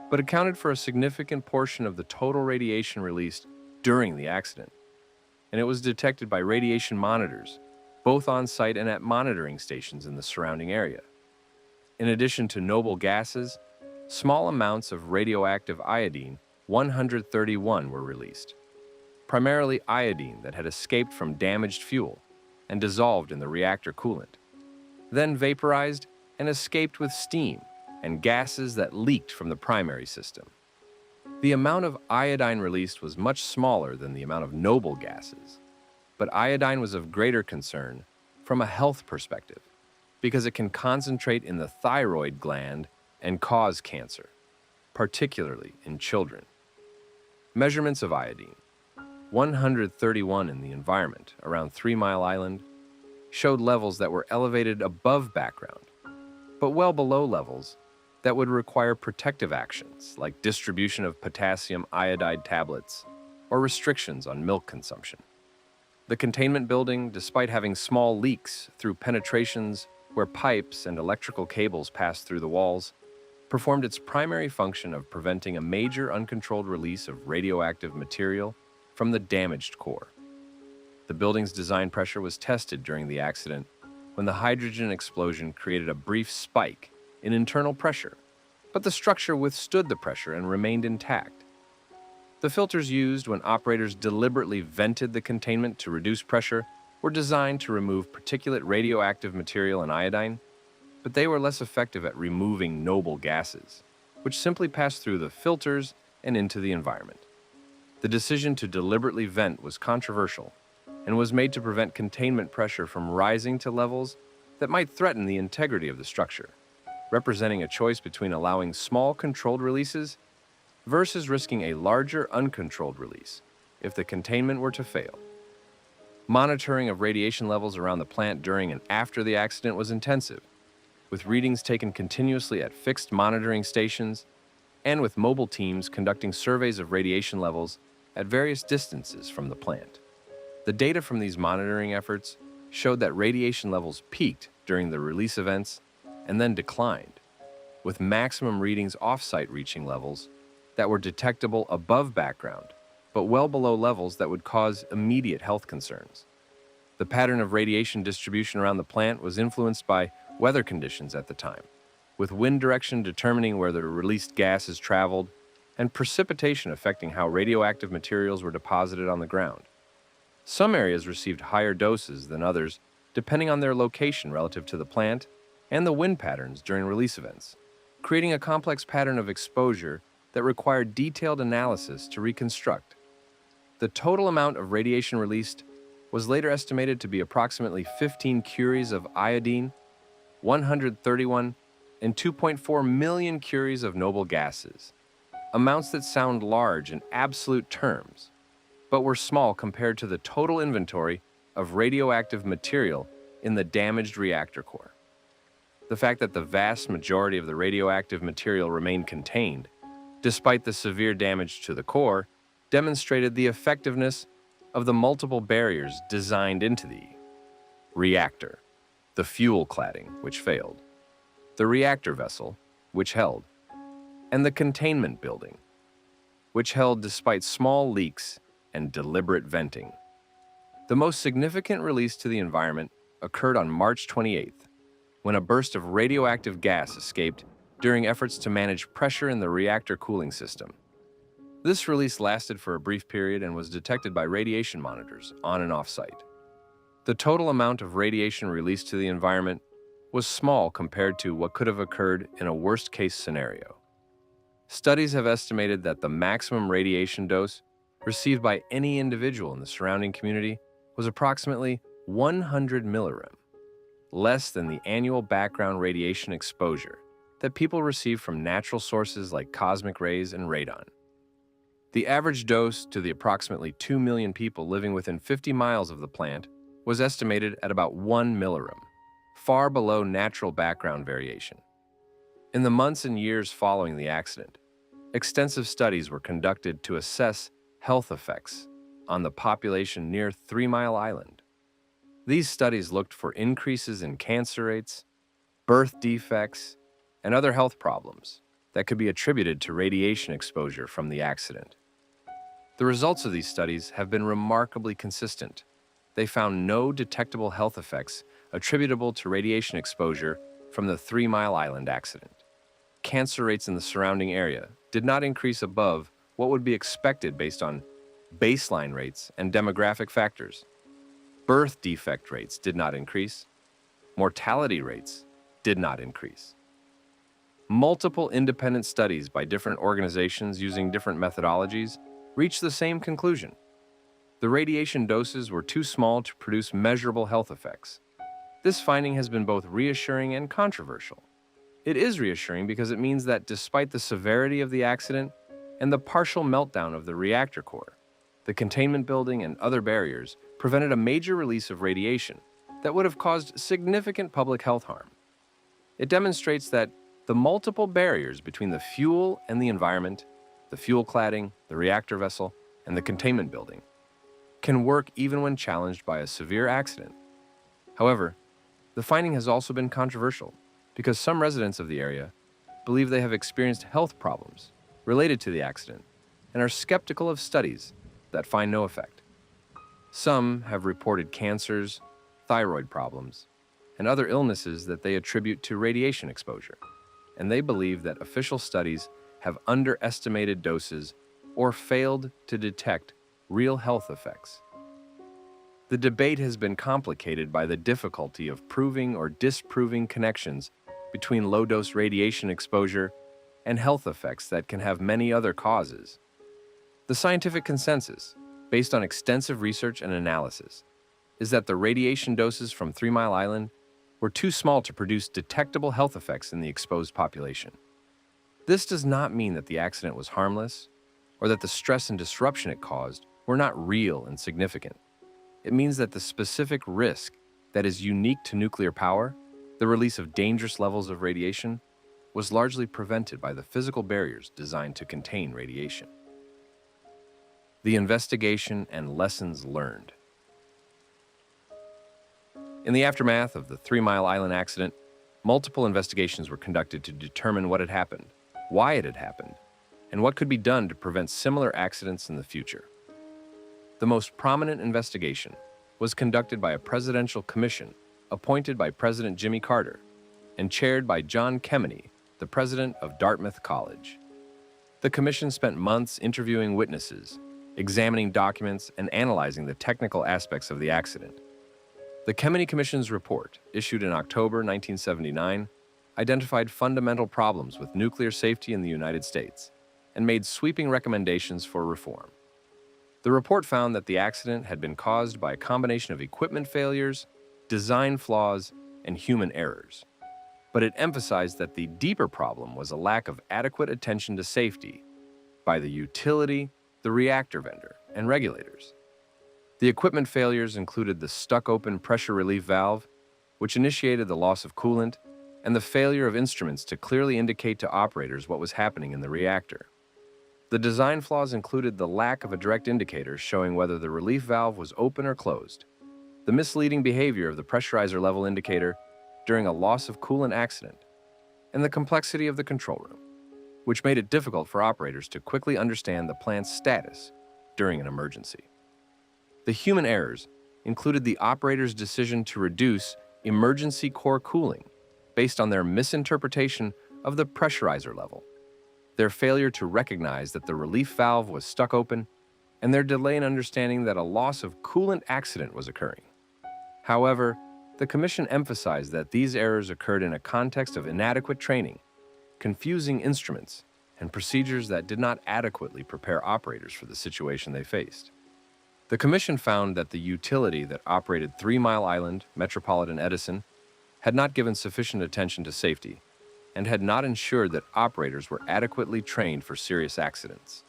Speaker 1: but accounted for a significant portion of the total radiation released during the accident, and it was detected by radiation monitors, both on site and at monitoring stations in the surrounding area. In addition to noble gases, small amounts of radioactive iodine-131 were released. primarily iodine that had escaped from damaged fuel and dissolved in the reactor coolant, then vaporized and escaped with steam and gases that leaked from the primary system. The amount of iodine released was much smaller than the amount of noble gases, but iodine was of greater concern from a health perspective because it can concentrate in the thyroid gland and cause cancer, particularly in children. Measurements of iodine, 131 in the environment around 3 Mile Island, showed levels that were elevated above background, but well below levels that would require protective actions like distribution of potassium iodide tablets or restrictions on milk consumption. The containment building, despite having small leaks through penetrations where pipes and electrical cables passed through the walls, performed its primary function of preventing a major uncontrolled release of radioactive material from the damaged core. The building's design pressure was tested during the accident when the hydrogen explosion created a brief spike in internal pressure, but the structure withstood the pressure and remained intact. The filters used when operators deliberately vented the containment to reduce pressure were designed to remove particulate radioactive material and iodine, but they were less effective at removing noble gases, which simply passed through the filters and into the environment. The decision to deliberately vent was controversial and was made to prevent containment pressure from rising to levels that might threaten the integrity of the structure, representing a choice between allowing small controlled releases versus risking a larger uncontrolled release if the containment were to fail. Monitoring of radiation levels around the plant during and after the accident was intensive, with readings taken continuously at fixed monitoring stations and with mobile teams conducting surveys of radiation levels at various distances from the plant. The data from these monitoring efforts showed that radiation levels peaked during the release events and then declined, with maximum readings off-site reaching levels that were detectable above background, but well below levels that would cause immediate health concerns. The pattern of radiation distribution around the plant was influenced by weather conditions at the time, with wind direction determining where the released gases traveled and precipitation affecting how radioactive materials were deposited on the ground. Some areas received higher doses than others, depending on their location relative to the plant and the wind patterns during release events, creating a complex pattern of exposure that required detailed analysis to reconstruct. The total amount of radiation released was later estimated to be approximately 15 curies of iodine, 131, and 2.4 million curies of noble gases, amounts that sound large in absolute terms, but were small compared to the total inventory of radioactive material in the damaged reactor core. The fact that the vast majority of the radioactive material remained contained, despite the severe damage to the core, demonstrated the effectiveness of the multiple barriers designed into the reactor, the fuel cladding, which failed, the reactor vessel, which held, and the containment building, which held despite small leaks and deliberate venting. The most significant release to the environment occurred on March 28th, when a burst of radioactive gas escaped during efforts to manage pressure in the reactor cooling system. This release lasted for a brief period and was detected by radiation monitors on and off-site. The total amount of radiation released to the environment was small compared to what could have occurred in a worst-case scenario. Studies have estimated that the maximum radiation dose received by any individual in the surrounding community was approximately 100 millirem, less than the annual background radiation exposure that people receive from natural sources like cosmic rays and radon. The average dose to the approximately 2 million people living within 50 miles of the plant was estimated at about 1 millirem, far below natural background variation. In the months and years following the accident, extensive studies were conducted to assess health effects on the population near 3 Mile Island. These studies looked for increases in cancer rates, birth defects, and other health problems that could be attributed to radiation exposure from the accident. The results of these studies have been remarkably consistent. They found no detectable health effects attributable to radiation exposure from the 3 Mile Island accident. Cancer rates in the surrounding area did not increase above what would be expected based on baseline rates, and demographic factors. Birth defect rates did not increase. Mortality rates did not increase. Multiple independent studies by different organizations using different methodologies reached the same conclusion. The radiation doses were too small to produce measurable health effects. This finding has been both reassuring and controversial. It is reassuring because it means that despite the severity of the accident and the partial meltdown of the reactor core, the containment building and other barriers prevented a major release of radiation that would have caused significant public health harm. It demonstrates that the multiple barriers between the fuel and the environment, the fuel cladding, the reactor vessel, and the containment building, can work even when challenged by a severe accident. However, the finding has also been controversial because some residents of the area believe they have experienced health problems related to the accident and are skeptical of studies that find no effect. Some have reported cancers, thyroid problems, and other illnesses that they attribute to radiation exposure, and they believe that official studies have underestimated doses or failed to detect real health effects. The debate has been complicated by the difficulty of proving or disproving connections between low-dose radiation exposure and health effects that can have many other causes. The scientific consensus, based on extensive research and analysis, is that the radiation doses from 3 Mile Island were too small to produce detectable health effects in the exposed population. This does not mean that the accident was harmless or that the stress and disruption it caused were not real and significant. It means that the specific risk that is unique to nuclear power, the release of dangerous levels of radiation, was largely prevented by the physical barriers designed to contain radiation. The investigation and lessons learned. In the aftermath of the 3 Mile Island accident, multiple investigations were conducted to determine what had happened, why it had happened, and what could be done to prevent similar accidents in the future. The most prominent investigation was conducted by a presidential commission appointed by President Jimmy Carter and chaired by John Kemeny, the president of Dartmouth College. The commission spent months interviewing witnesses, examining documents, and analyzing the technical aspects of the accident. The Kemeny Commission's report, issued in October 1979, identified fundamental problems with nuclear safety in the United States and made sweeping recommendations for reform. The report found that the accident had been caused by a combination of equipment failures, design flaws, and human errors. But it emphasized that the deeper problem was a lack of adequate attention to safety by the utility, the reactor vendor, and regulators. The equipment failures included the stuck-open pressure relief valve, which initiated the loss of coolant, and the failure of instruments to clearly indicate to operators what was happening in the reactor. The design flaws included the lack of a direct indicator showing whether the relief valve was open or closed, the misleading behavior of the pressurizer level indicator during a loss of coolant accident, and the complexity of the control room, which made it difficult for operators to quickly understand the plant's status during an emergency. The human errors included the operator's decision to reduce emergency core cooling based on their misinterpretation of the pressurizer level, their failure to recognize that the relief valve was stuck open, and their delay in understanding that a loss of coolant accident was occurring. However, the Commission emphasized that these errors occurred in a context of inadequate training, confusing instruments, and procedures that did not adequately prepare operators for the situation they faced. The Commission found that the utility that operated 3 Mile Island, Metropolitan Edison, had not given sufficient attention to safety and had not ensured that operators were adequately trained for serious accidents.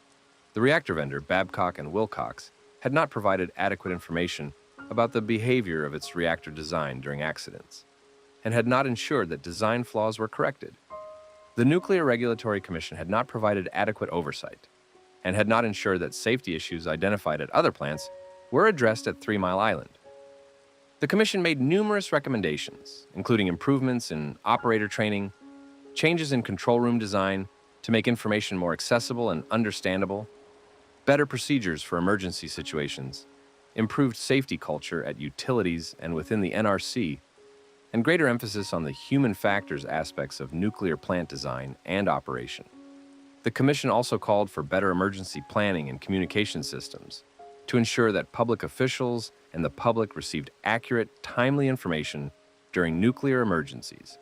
Speaker 1: The reactor vendor, Babcock and Wilcox, had not provided adequate information about the behavior of its reactor design during accidents and had not ensured that design flaws were corrected. The Nuclear Regulatory Commission had not provided adequate oversight and had not ensured that safety issues identified at other plants were addressed at 3 Mile Island. The Commission made numerous recommendations, including improvements in operator training, changes in control room design to make information more accessible and understandable, better procedures for emergency situations, improved safety culture at utilities and within the NRC, and greater emphasis on the human factors aspects of nuclear plant design and operation. The Commission also called for better emergency planning and communication systems, to ensure that public officials and the public received accurate, timely information during nuclear emergencies,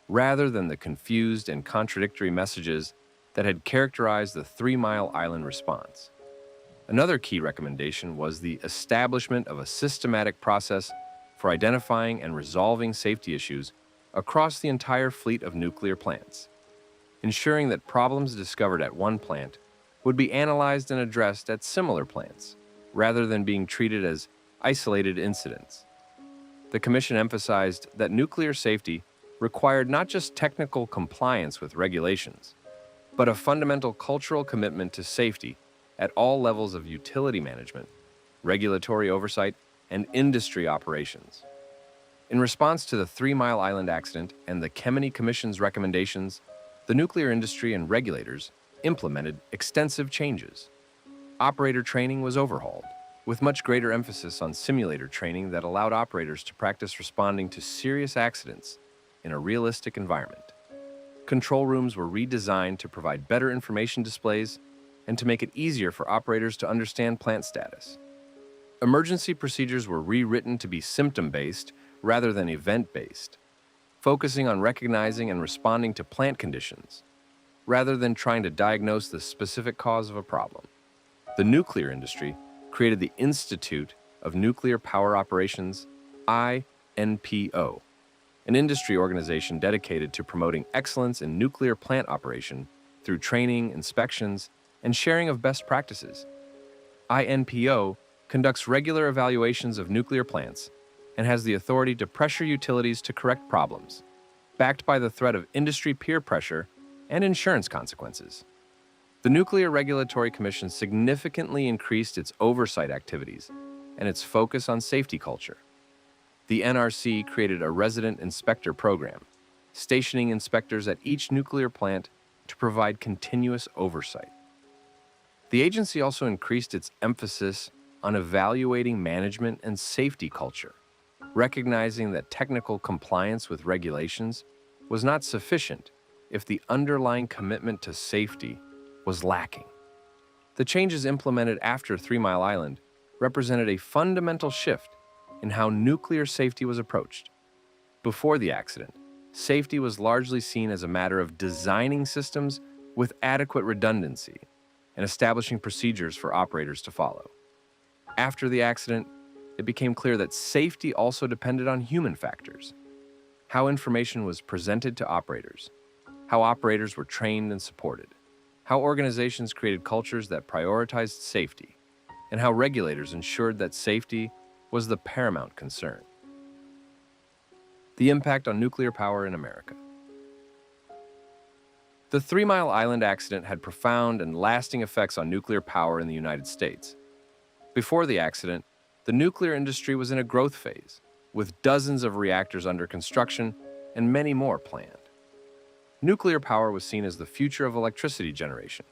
Speaker 1: rather than the confused and contradictory messages that had characterized the 3 Mile Island response. Another key recommendation was the establishment of a systematic process for identifying and resolving safety issues across the entire fleet of nuclear plants, ensuring that problems discovered at one plant would be analyzed and addressed at similar plants, rather than being treated as isolated incidents. The Commission emphasized that nuclear safety required not just technical compliance with regulations, but a fundamental cultural commitment to safety at all levels of utility management, regulatory oversight, and industry operations. In response to the 3 Mile Island accident and the Kemeny Commission's recommendations, the nuclear industry and regulators implemented extensive changes. Operator training was overhauled, with much greater emphasis on simulator training that allowed operators to practice responding to serious accidents in a realistic environment. Control rooms were redesigned to provide better information displays and to make it easier for operators to understand plant status. Emergency procedures were rewritten to be symptom-based rather than event-based, focusing on recognizing and responding to plant conditions, rather than trying to diagnose the specific cause of a problem. The nuclear industry created the Institute of Nuclear Power Operations, INPO, an industry organization dedicated to promoting excellence in nuclear plant operation through training, inspections, and sharing of best practices. INPO conducts regular evaluations of nuclear plants and has the authority to pressure utilities to correct problems, backed by the threat of industry peer pressure and insurance consequences. The Nuclear Regulatory Commission significantly increased its oversight activities and its focus on safety culture. The NRC created a resident inspector program, stationing inspectors at each nuclear plant to provide continuous oversight. The agency also increased its emphasis on evaluating management and safety culture, recognizing that technical compliance with regulations was not sufficient if the underlying commitment to safety was lacking. The changes implemented after 3 Mile Island represented a fundamental shift in how nuclear safety was approached. Before the accident, safety was largely seen as a matter of designing systems with adequate redundancy and establishing procedures for operators to follow. After the accident, it became clear that safety also depended on human factors: how information was presented to operators, how operators were trained and supported, how organizations created cultures that prioritized safety, and how regulators ensured that safety was the paramount concern. The impact on nuclear power in America. The 3 Mile Island accident had profound and lasting effects on nuclear power in the United States. Before the accident, the nuclear industry was in a growth phase, with dozens of reactors under construction and many more planned. Nuclear power was seen as the future of electricity generation,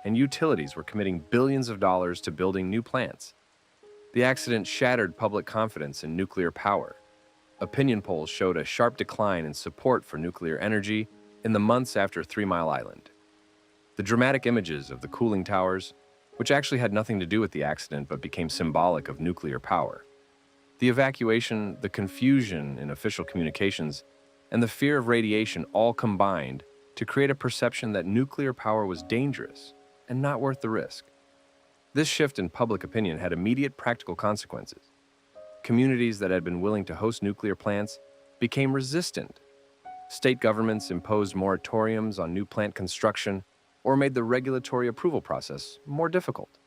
Speaker 1: and utilities were committing billions of dollars to building new plants. The accident shattered public confidence in nuclear power. Opinion polls showed a sharp decline in support for nuclear energy in the months after 3 Mile Island. The dramatic images of the cooling towers, which actually had nothing to do with the accident but became symbolic of nuclear power, the evacuation, the confusion in official communications, and the fear of radiation all combined to create a perception that nuclear power was dangerous and not worth the risk. This shift in public opinion had immediate practical consequences. Communities that had been willing to host nuclear plants became resistant. State governments imposed moratoriums on new plant construction or made the regulatory approval process more difficult.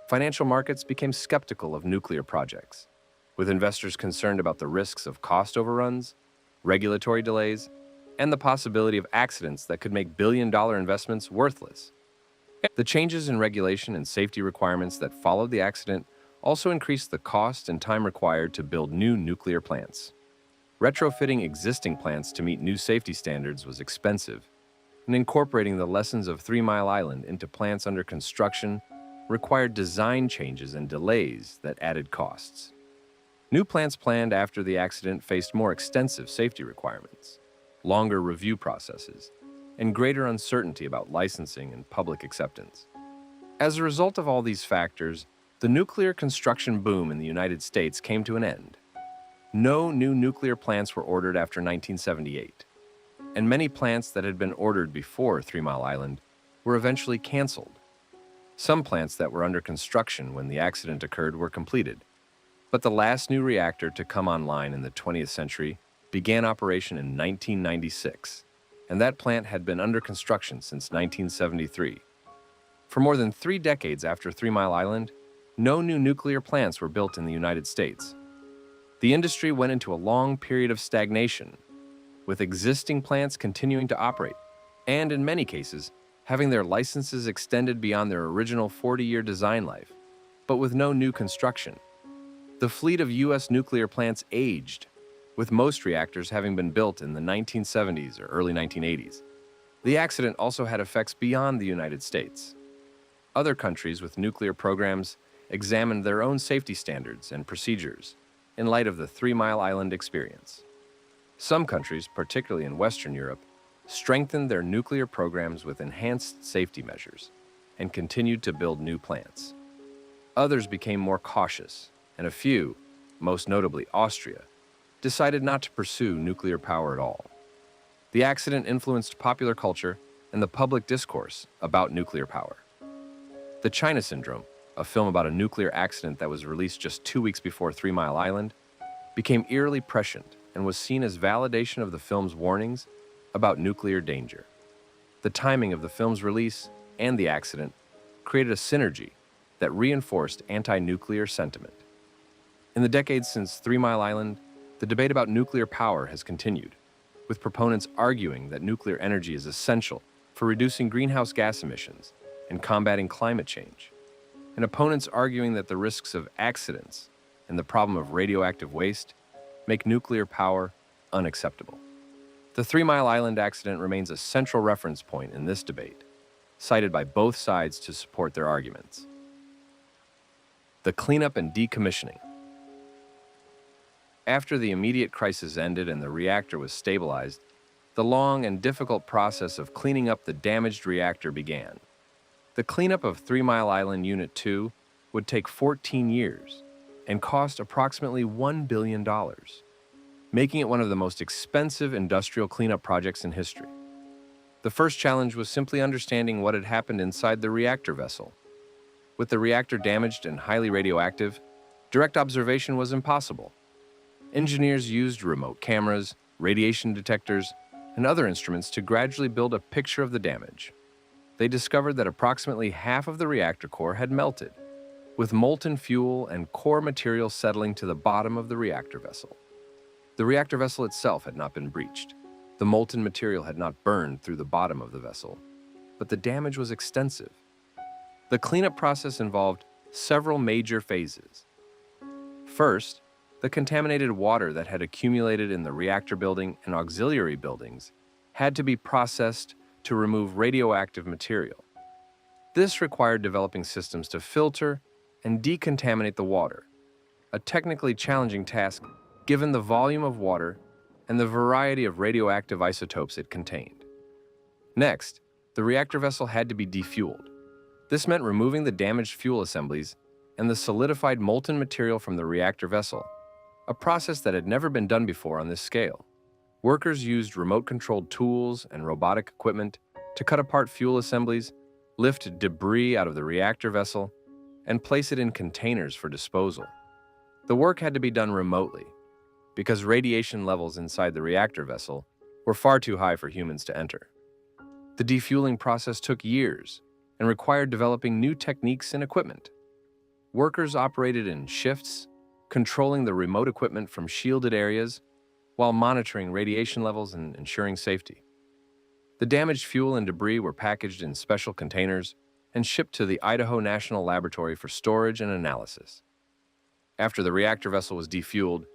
Speaker 1: Financial markets became skeptical of nuclear projects, with investors concerned about the risks of cost overruns, regulatory delays, and the possibility of accidents that could make billion-dollar investments worthless. The changes in regulation and safety requirements that followed the accident also increased the cost and time required to build new nuclear plants. Retrofitting existing plants to meet new safety standards was expensive, and incorporating the lessons of 3 Mile Island into plants under construction required design changes and delays that added costs. New plants planned after the accident faced more extensive safety requirements, longer review processes, and greater uncertainty about licensing and public acceptance. As a result of all these factors, The nuclear construction boom in the United States came to an end. No new nuclear plants were ordered after 1978, and many plants that had been ordered before 3 Mile Island were eventually canceled. Some plants that were under construction when the accident occurred were completed, but the last new reactor to come online in the 20th century began operation in 1996, and that plant had been under construction since 1973. For more than 3 decades after 3 Mile Island, no new nuclear plants were built in the United States. The industry went into a long period of stagnation, with existing plants continuing to operate, and in many cases, having their licenses extended beyond their original 40-year design life, but with no new construction. The fleet of U.S. nuclear plants aged, with most reactors having been built in the 1970s or early 1980s. The accident also had effects beyond the United States. Other countries with nuclear programs examined their own safety standards and procedures in light of the 3 Mile Island experience. Some countries, particularly in Western Europe, strengthened their nuclear programs with enhanced safety measures and continued to build new plants. Others became more cautious, and a few, most notably Austria, decided not to pursue nuclear power at all. The accident influenced popular culture and the public discourse about nuclear power. The China Syndrome, a film about a nuclear accident that was released just 2 weeks before 3 Mile Island, became eerily prescient and was seen as validation of the film's warnings about nuclear danger. The timing of the film's release and the accident created a synergy that reinforced anti-nuclear sentiment. In the decades since 3 Mile Island, the debate about nuclear power has continued, with proponents arguing that nuclear energy is essential for reducing greenhouse gas emissions and combating climate change, and opponents arguing that the risks of accidents and the problem of radioactive waste make nuclear power unacceptable. The 3 Mile Island accident remains a central reference point in this debate, cited by both sides to support their arguments. The cleanup and decommissioning. After the immediate crisis ended and the reactor was stabilized, the long and difficult process of cleaning up the damaged reactor began. The cleanup of 3 Mile Island Unit 2 would take 14 years and cost approximately $1 billion, making it one of the most expensive industrial cleanup projects in history. The first challenge was simply understanding what had happened inside the reactor vessel. With the reactor damaged and highly radioactive, direct observation was impossible. Engineers used remote cameras, radiation detectors, and other instruments to gradually build a picture of the damage. They discovered that approximately half of the reactor core had melted, with molten fuel and core material settling to the bottom of the reactor vessel. The reactor vessel itself had not been breached. The molten material had not burned through the bottom of the vessel, but the damage was extensive. The cleanup process involved several major phases. First, the contaminated water that had accumulated in the reactor building and auxiliary buildings had to be processed to remove radioactive material. This required developing systems to filter and decontaminate the water, a technically challenging task given the volume of water and the variety of radioactive isotopes it contained. Next, the reactor vessel had to be defueled. This meant removing the damaged fuel assemblies and the solidified molten material from the reactor vessel, a process that had never been done before on this scale. Workers used remote-controlled tools and robotic equipment to cut apart fuel assemblies, lift debris out of the reactor vessel, and place it in containers for disposal. The work had to be done remotely, because radiation levels inside the reactor vessel were far too high for humans to enter. The defueling process took years and required developing new techniques and equipment. Workers operated in shifts, controlling the remote equipment from shielded areas while monitoring radiation levels and ensuring safety. The damaged fuel and debris were packaged in special containers and shipped to the Idaho National Laboratory for storage and analysis. After the reactor vessel was defueled,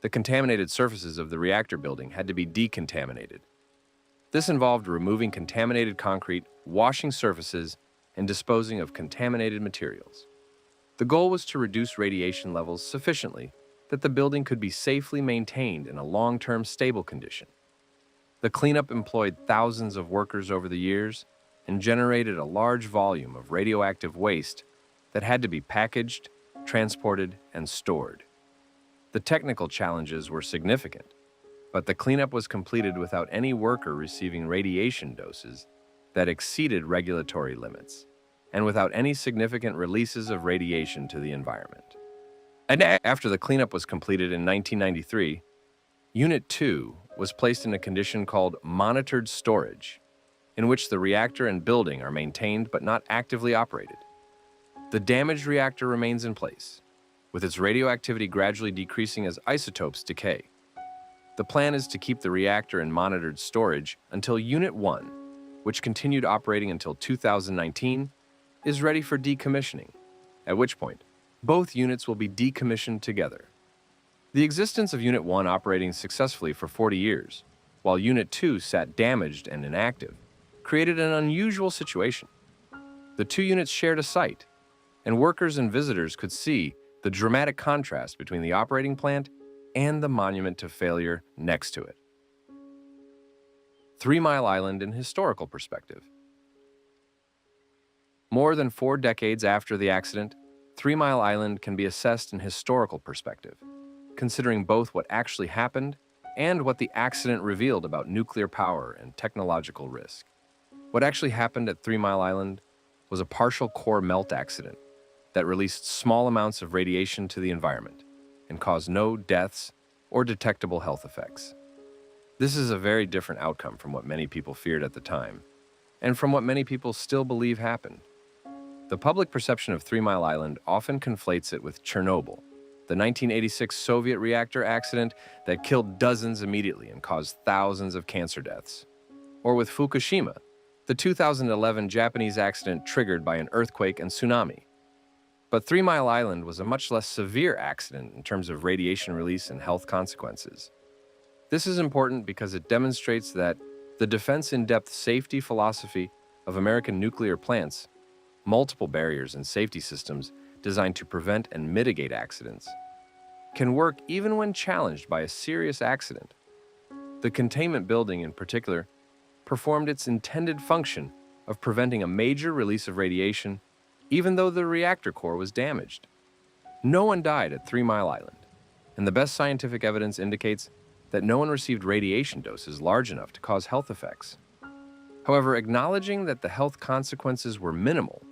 Speaker 1: the contaminated surfaces of the reactor building had to be decontaminated. This involved removing contaminated concrete, washing surfaces, and disposing of contaminated materials. The goal was to reduce radiation levels sufficiently that the building could be safely maintained in a long-term stable condition. The cleanup employed thousands of workers over the years and generated a large volume of radioactive waste that had to be packaged, transported, and stored. The technical challenges were significant, but the cleanup was completed without any worker receiving radiation doses that exceeded regulatory limits, and without any significant releases of radiation to the environment. And after the cleanup was completed in 1993, Unit 2 was placed in a condition called monitored storage, in which the reactor and building are maintained but not actively operated. The damaged reactor remains in place, with its radioactivity gradually decreasing as isotopes decay. The plan is to keep the reactor in monitored storage until Unit 1, which continued operating until 2019, is ready for decommissioning, at which point both units will be decommissioned together. The existence of Unit 1 operating successfully for 40 years, while Unit 2 sat damaged and inactive, created an unusual situation. The two units shared a site, and workers and visitors could see the dramatic contrast between the operating plant and the monument to failure next to it. 3 Mile Island in historical perspective. More than 4 decades after the accident, 3 Mile Island can be assessed in historical perspective, considering both what actually happened and what the accident revealed about nuclear power and technological risk. What actually happened at 3 Mile Island was a partial core melt accident that released small amounts of radiation to the environment and caused no deaths or detectable health effects. This is a very different outcome from what many people feared at the time, and from what many people still believe happened. The public perception of 3 Mile Island often conflates it with Chernobyl, the 1986 Soviet reactor accident that killed dozens immediately and caused thousands of cancer deaths, or with Fukushima, the 2011 Japanese accident triggered by an earthquake and tsunami. But 3 Mile Island was a much less severe accident in terms of radiation release and health consequences. This is important because it demonstrates that the defense in-depth safety philosophy of American nuclear plants, multiple barriers and safety systems designed to prevent and mitigate accidents, can work even when challenged by a serious accident. The containment building, in particular, performed its intended function of preventing a major release of radiation, even though the reactor core was damaged. No one died at 3 Mile Island, and the best scientific evidence indicates that no one received radiation doses large enough to cause health effects. However, acknowledging that the health consequences were minimal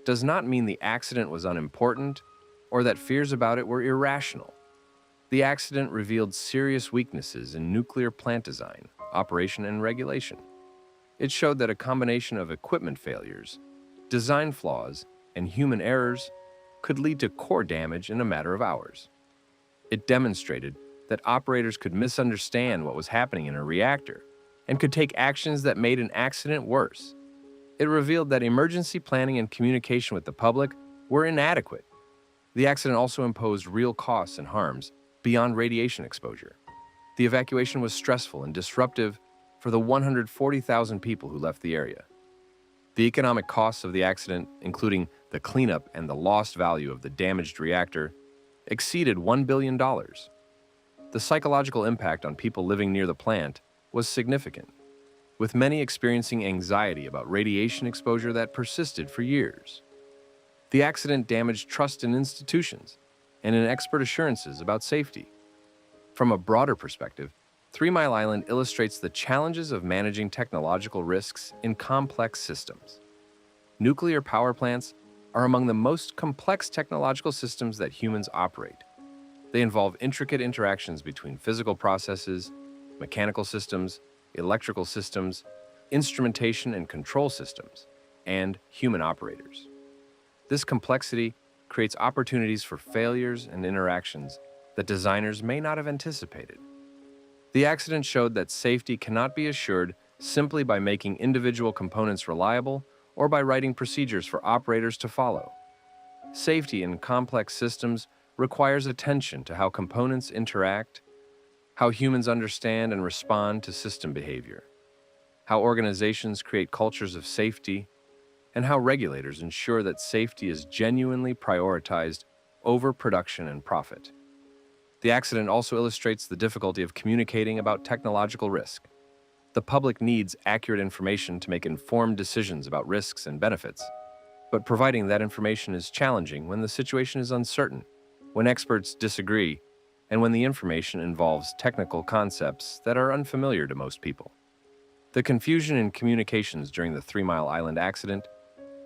Speaker 1: does not mean the accident was unimportant or that fears about it were irrational. The accident revealed serious weaknesses in nuclear plant design, operation, and regulation. It showed that a combination of equipment failures, design flaws, and human errors could lead to core damage in a matter of hours. It demonstrated that operators could misunderstand what was happening in a reactor and could take actions that made an accident worse. It revealed that emergency planning and communication with the public were inadequate. The accident also imposed real costs and harms beyond radiation exposure. The evacuation was stressful and disruptive for the 140,000 people who left the area. The economic costs of the accident, including the cleanup and the lost value of the damaged reactor, exceeded $1 billion. The psychological impact on people living near the plant was significant, with many experiencing anxiety about radiation exposure that persisted for years. The accident damaged trust in institutions and in expert assurances about safety. From a broader perspective, 3 Mile Island illustrates the challenges of managing technological risks in complex systems. Nuclear power plants are among the most complex technological systems that humans operate. They involve intricate interactions between physical processes, mechanical systems, electrical systems, instrumentation and control systems, and human operators. This complexity creates opportunities for failures and interactions that designers may not have anticipated. The accident showed that safety cannot be assured simply by making individual components reliable or by writing procedures for operators to follow. Safety in complex systems requires attention to how components interact, how humans understand and respond to system behavior, how organizations create cultures of safety, and how regulators ensure that safety is genuinely prioritized over production and profit. The accident also illustrates the difficulty of communicating about technological risk. The public needs accurate information to make informed decisions about risks and benefits. But providing that information is challenging when the situation is uncertain, when experts disagree, and when the information involves technical concepts that are unfamiliar to most people. The confusion in communications during the 3 Mile Island accident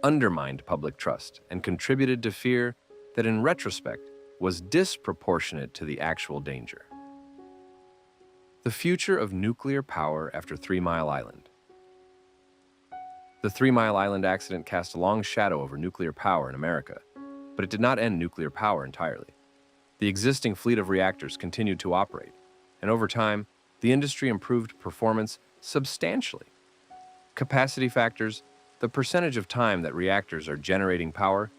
Speaker 1: undermined public trust and contributed to fear that, in retrospect, was disproportionate to the actual danger. The future of nuclear power after 3 Mile Island. The 3 Mile Island accident cast a long shadow over nuclear power in America, but it did not end nuclear power entirely. The existing fleet of reactors continued to operate, and over time, the industry improved performance substantially. Capacity factors, the percentage of time that reactors are generating power,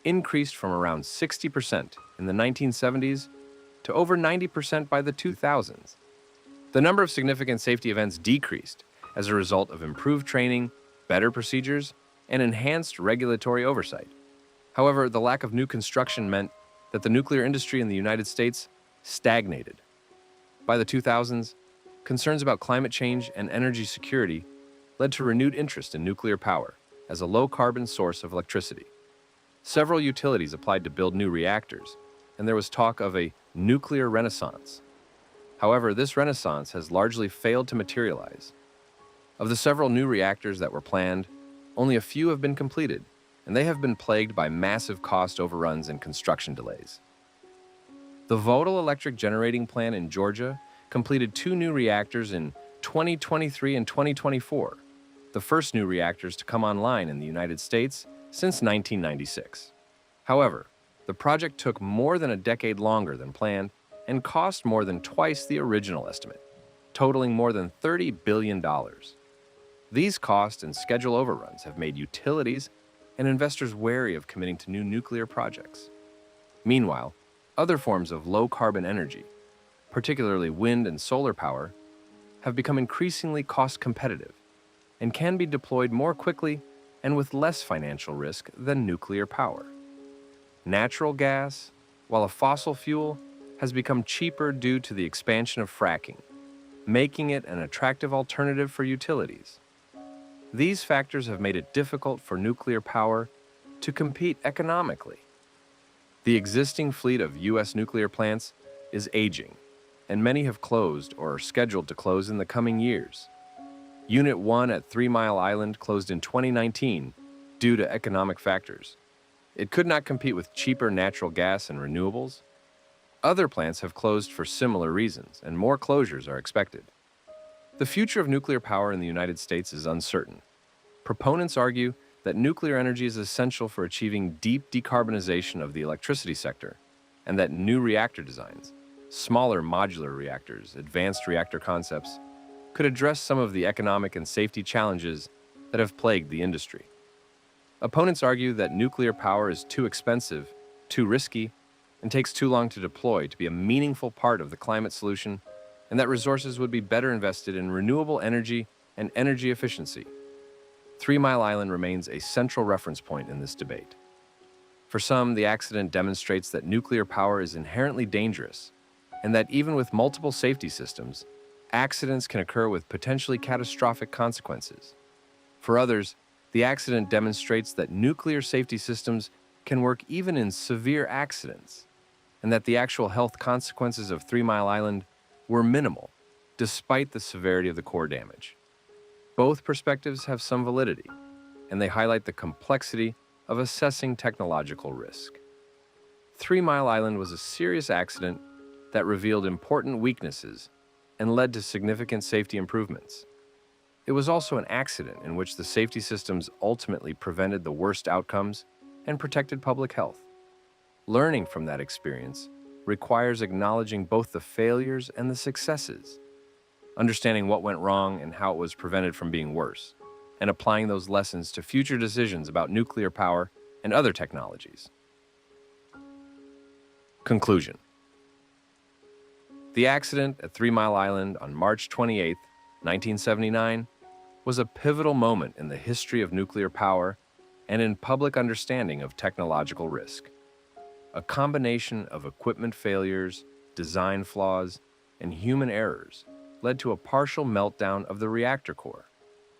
Speaker 1: increased from around 60% in the 1970s to over 90% by the 2000s. The number of significant safety events decreased as a result of improved training, better procedures, and enhanced regulatory oversight. However, the lack of new construction meant that the nuclear industry in the United States stagnated. By the 2000s, concerns about climate change and energy security led to renewed interest in nuclear power as a low-carbon source of electricity. Several utilities applied to build new reactors, and there was talk of a nuclear renaissance. However, this renaissance has largely failed to materialize. Of the several new reactors that were planned, only a few have been completed, and they have been plagued by massive cost overruns and construction delays. The Vogtle Electric Generating Plant in Georgia completed 2 new reactors in 2023 and 2024, the first new reactors to come online in the United States since 1996. However, the project took more than a decade longer than planned and cost more than twice the original estimate, totaling more than $30 billion. These cost and schedule overruns have made utilities and investors wary of committing to new nuclear projects. Meanwhile, other forms of low-carbon energy, particularly wind and solar power, have become increasingly cost-competitive and can be deployed more quickly and with less financial risk than nuclear power. Natural gas, while a fossil fuel, has become cheaper due to the expansion of fracking, making it an attractive alternative for utilities. These factors have made it difficult for nuclear power to compete economically. The existing fleet of U.S. nuclear plants is aging, and many have closed or are scheduled to close in the coming years. Unit 1 at 3 Mile Island closed in 2019 due to economic factors. It could not compete with cheaper natural gas and renewables. Other plants have closed for similar reasons, and more closures are expected. The future of nuclear power in the United States is uncertain. Proponents argue that nuclear energy is essential for achieving deep decarbonization of the electricity sector, and that new reactor designs, smaller modular reactors, advanced reactor concepts, could address some of the economic and safety challenges that have plagued the industry. Opponents argue that nuclear power is too expensive, too risky, and takes too long to deploy to be a meaningful part of the climate solution, and that resources would be better invested in renewable energy and energy efficiency. 3 Mile Island remains a central reference point in this debate. For some, the accident demonstrates that nuclear power is inherently dangerous, and that even with multiple safety systems, accidents can occur with potentially catastrophic consequences. For others, the accident demonstrates that nuclear safety systems can work even in severe accidents, and that the actual health consequences of 3 Mile Island were minimal, despite the severity of the core damage. Both perspectives have some validity, and they highlight the complexity of assessing technological risk. 3 Mile Island was a serious accident that revealed important weaknesses and led to significant safety improvements. It was also an accident in which the safety systems ultimately prevented the worst outcomes and protected public health. Learning from that experience requires acknowledging both the failures and the successes, understanding what went wrong and how it was prevented from being worse, and applying those lessons to future decisions about nuclear power and other technologies. Conclusion. The accident at 3 Mile Island on March 28, 1979, was a pivotal moment in the history of nuclear power and in public understanding of technological risk. A combination of equipment failures, design flaws, and human errors led to a partial meltdown of the reactor core,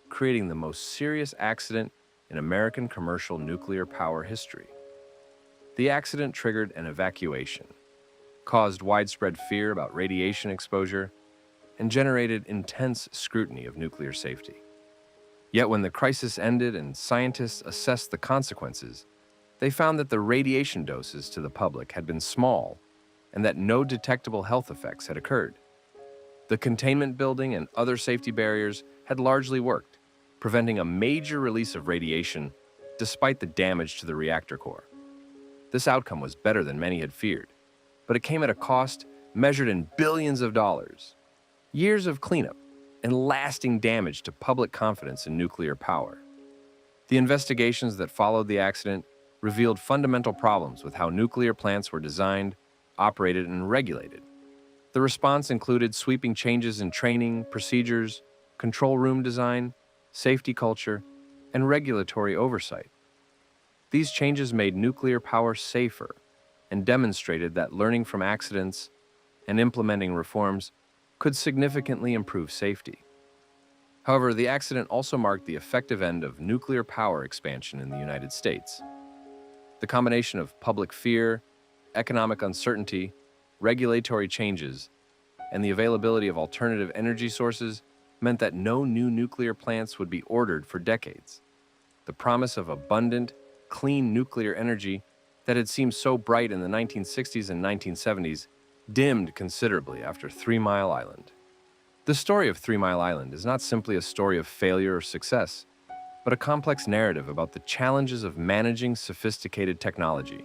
Speaker 1: creating the most serious accident in American commercial nuclear power history. The accident triggered an evacuation, caused widespread fear about radiation exposure, and generated intense scrutiny of nuclear safety. Yet when the crisis ended and scientists assessed the consequences, they found that the radiation doses to the public had been small and that no detectable health effects had occurred. The containment building and other safety barriers had largely worked, preventing a major release of radiation despite the damage to the reactor core. This outcome was better than many had feared, but it came at a cost measured in billions of dollars. Years of cleanup and lasting damage to public confidence in nuclear power. The investigations that followed the accident revealed fundamental problems with how nuclear plants were designed, operated, and regulated. The response included sweeping changes in training, procedures, control room design, safety culture, and regulatory oversight. These changes made nuclear power safer and demonstrated that learning from accidents and implementing reforms could significantly improve safety. However, the accident also marked the effective end of nuclear power expansion in the United States. The combination of public fear, economic uncertainty, regulatory changes, and the availability of alternative energy sources meant that no new nuclear plants would be ordered for decades. The promise of abundant, clean nuclear energy that had seemed so bright in the 1960s and 1970s dimmed considerably after 3 Mile Island. The story of 3 Mile Island is not simply a story of failure or success, but a complex narrative about the challenges of managing sophisticated technology,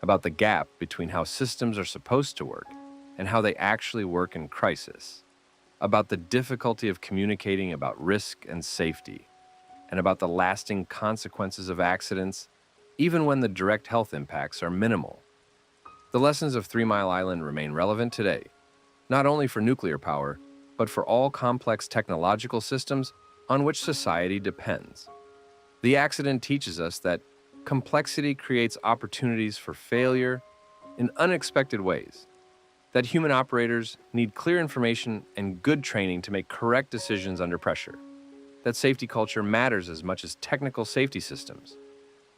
Speaker 1: about the gap between how systems are supposed to work and how they actually work in crisis, about the difficulty of communicating about risk and safety, and about the lasting consequences of accidents, even when the direct health impacts are minimal. The lessons of 3 Mile Island remain relevant today, not only for nuclear power, but for all complex technological systems on which society depends. The accident teaches us that complexity creates opportunities for failure in unexpected ways, that human operators need clear information and good training to make correct decisions under pressure, that safety culture matters as much as technical safety systems,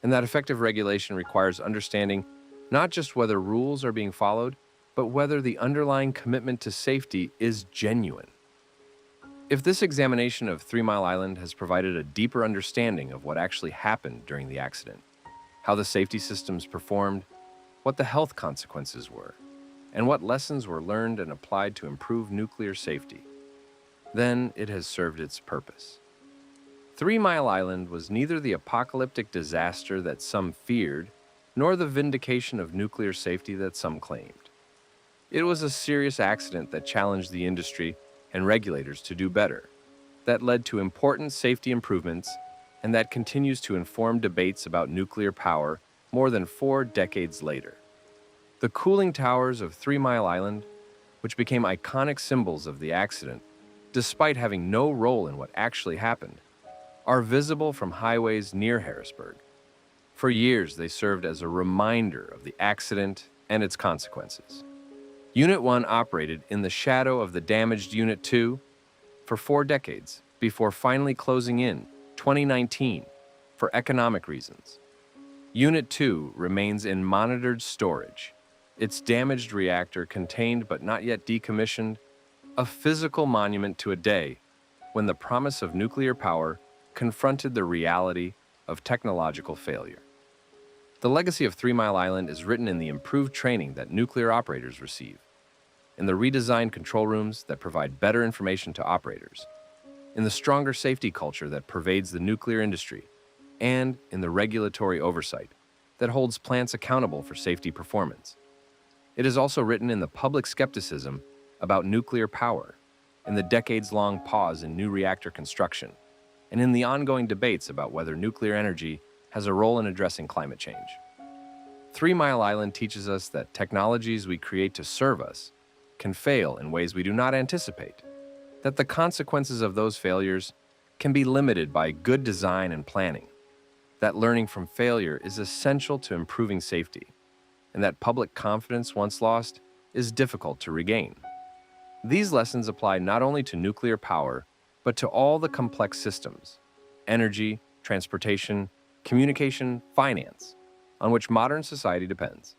Speaker 1: and that effective regulation requires understanding not just whether rules are being followed, but whether the underlying commitment to safety is genuine. If this examination of 3 Mile Island has provided a deeper understanding of what actually happened during the accident, how the safety systems performed, what the health consequences were, and what lessons were learned and applied to improve nuclear safety, then it has served its purpose. 3 Mile Island was neither the apocalyptic disaster that some feared, nor the vindication of nuclear safety that some claimed. It was a serious accident that challenged the industry and regulators to do better, that led to important safety improvements, and that continues to inform debates about nuclear power more than 4 decades later. The cooling towers of 3 Mile Island, which became iconic symbols of the accident, despite having no role in what actually happened, are visible from highways near Harrisburg. For years, they served as a reminder of the accident and its consequences. Unit 1 operated in the shadow of the damaged Unit 2 for 4 decades before finally closing in 2019 for economic reasons. Unit 2 remains in monitored storage, its damaged reactor contained but not yet decommissioned, a physical monument to a day when the promise of nuclear power confronted the reality of technological failure. The legacy of 3 Mile Island is written in the improved training that nuclear operators receive, in the redesigned control rooms that provide better information to operators, in the stronger safety culture that pervades the nuclear industry, and in the regulatory oversight that holds plants accountable for safety performance. It is also written in the public skepticism about nuclear power, in the decades-long pause in new reactor construction, and in the ongoing debates about whether nuclear energy has a role in addressing climate change. 3 Mile Island teaches us that technologies we create to serve us can fail in ways we do not anticipate, that the consequences of those failures can be limited by good design and planning, that learning from failure is essential to improving safety, and that public confidence once lost is difficult to regain. These lessons apply not only to nuclear power, but to all the complex systems, energy, transportation, communication, finance, on which modern society depends.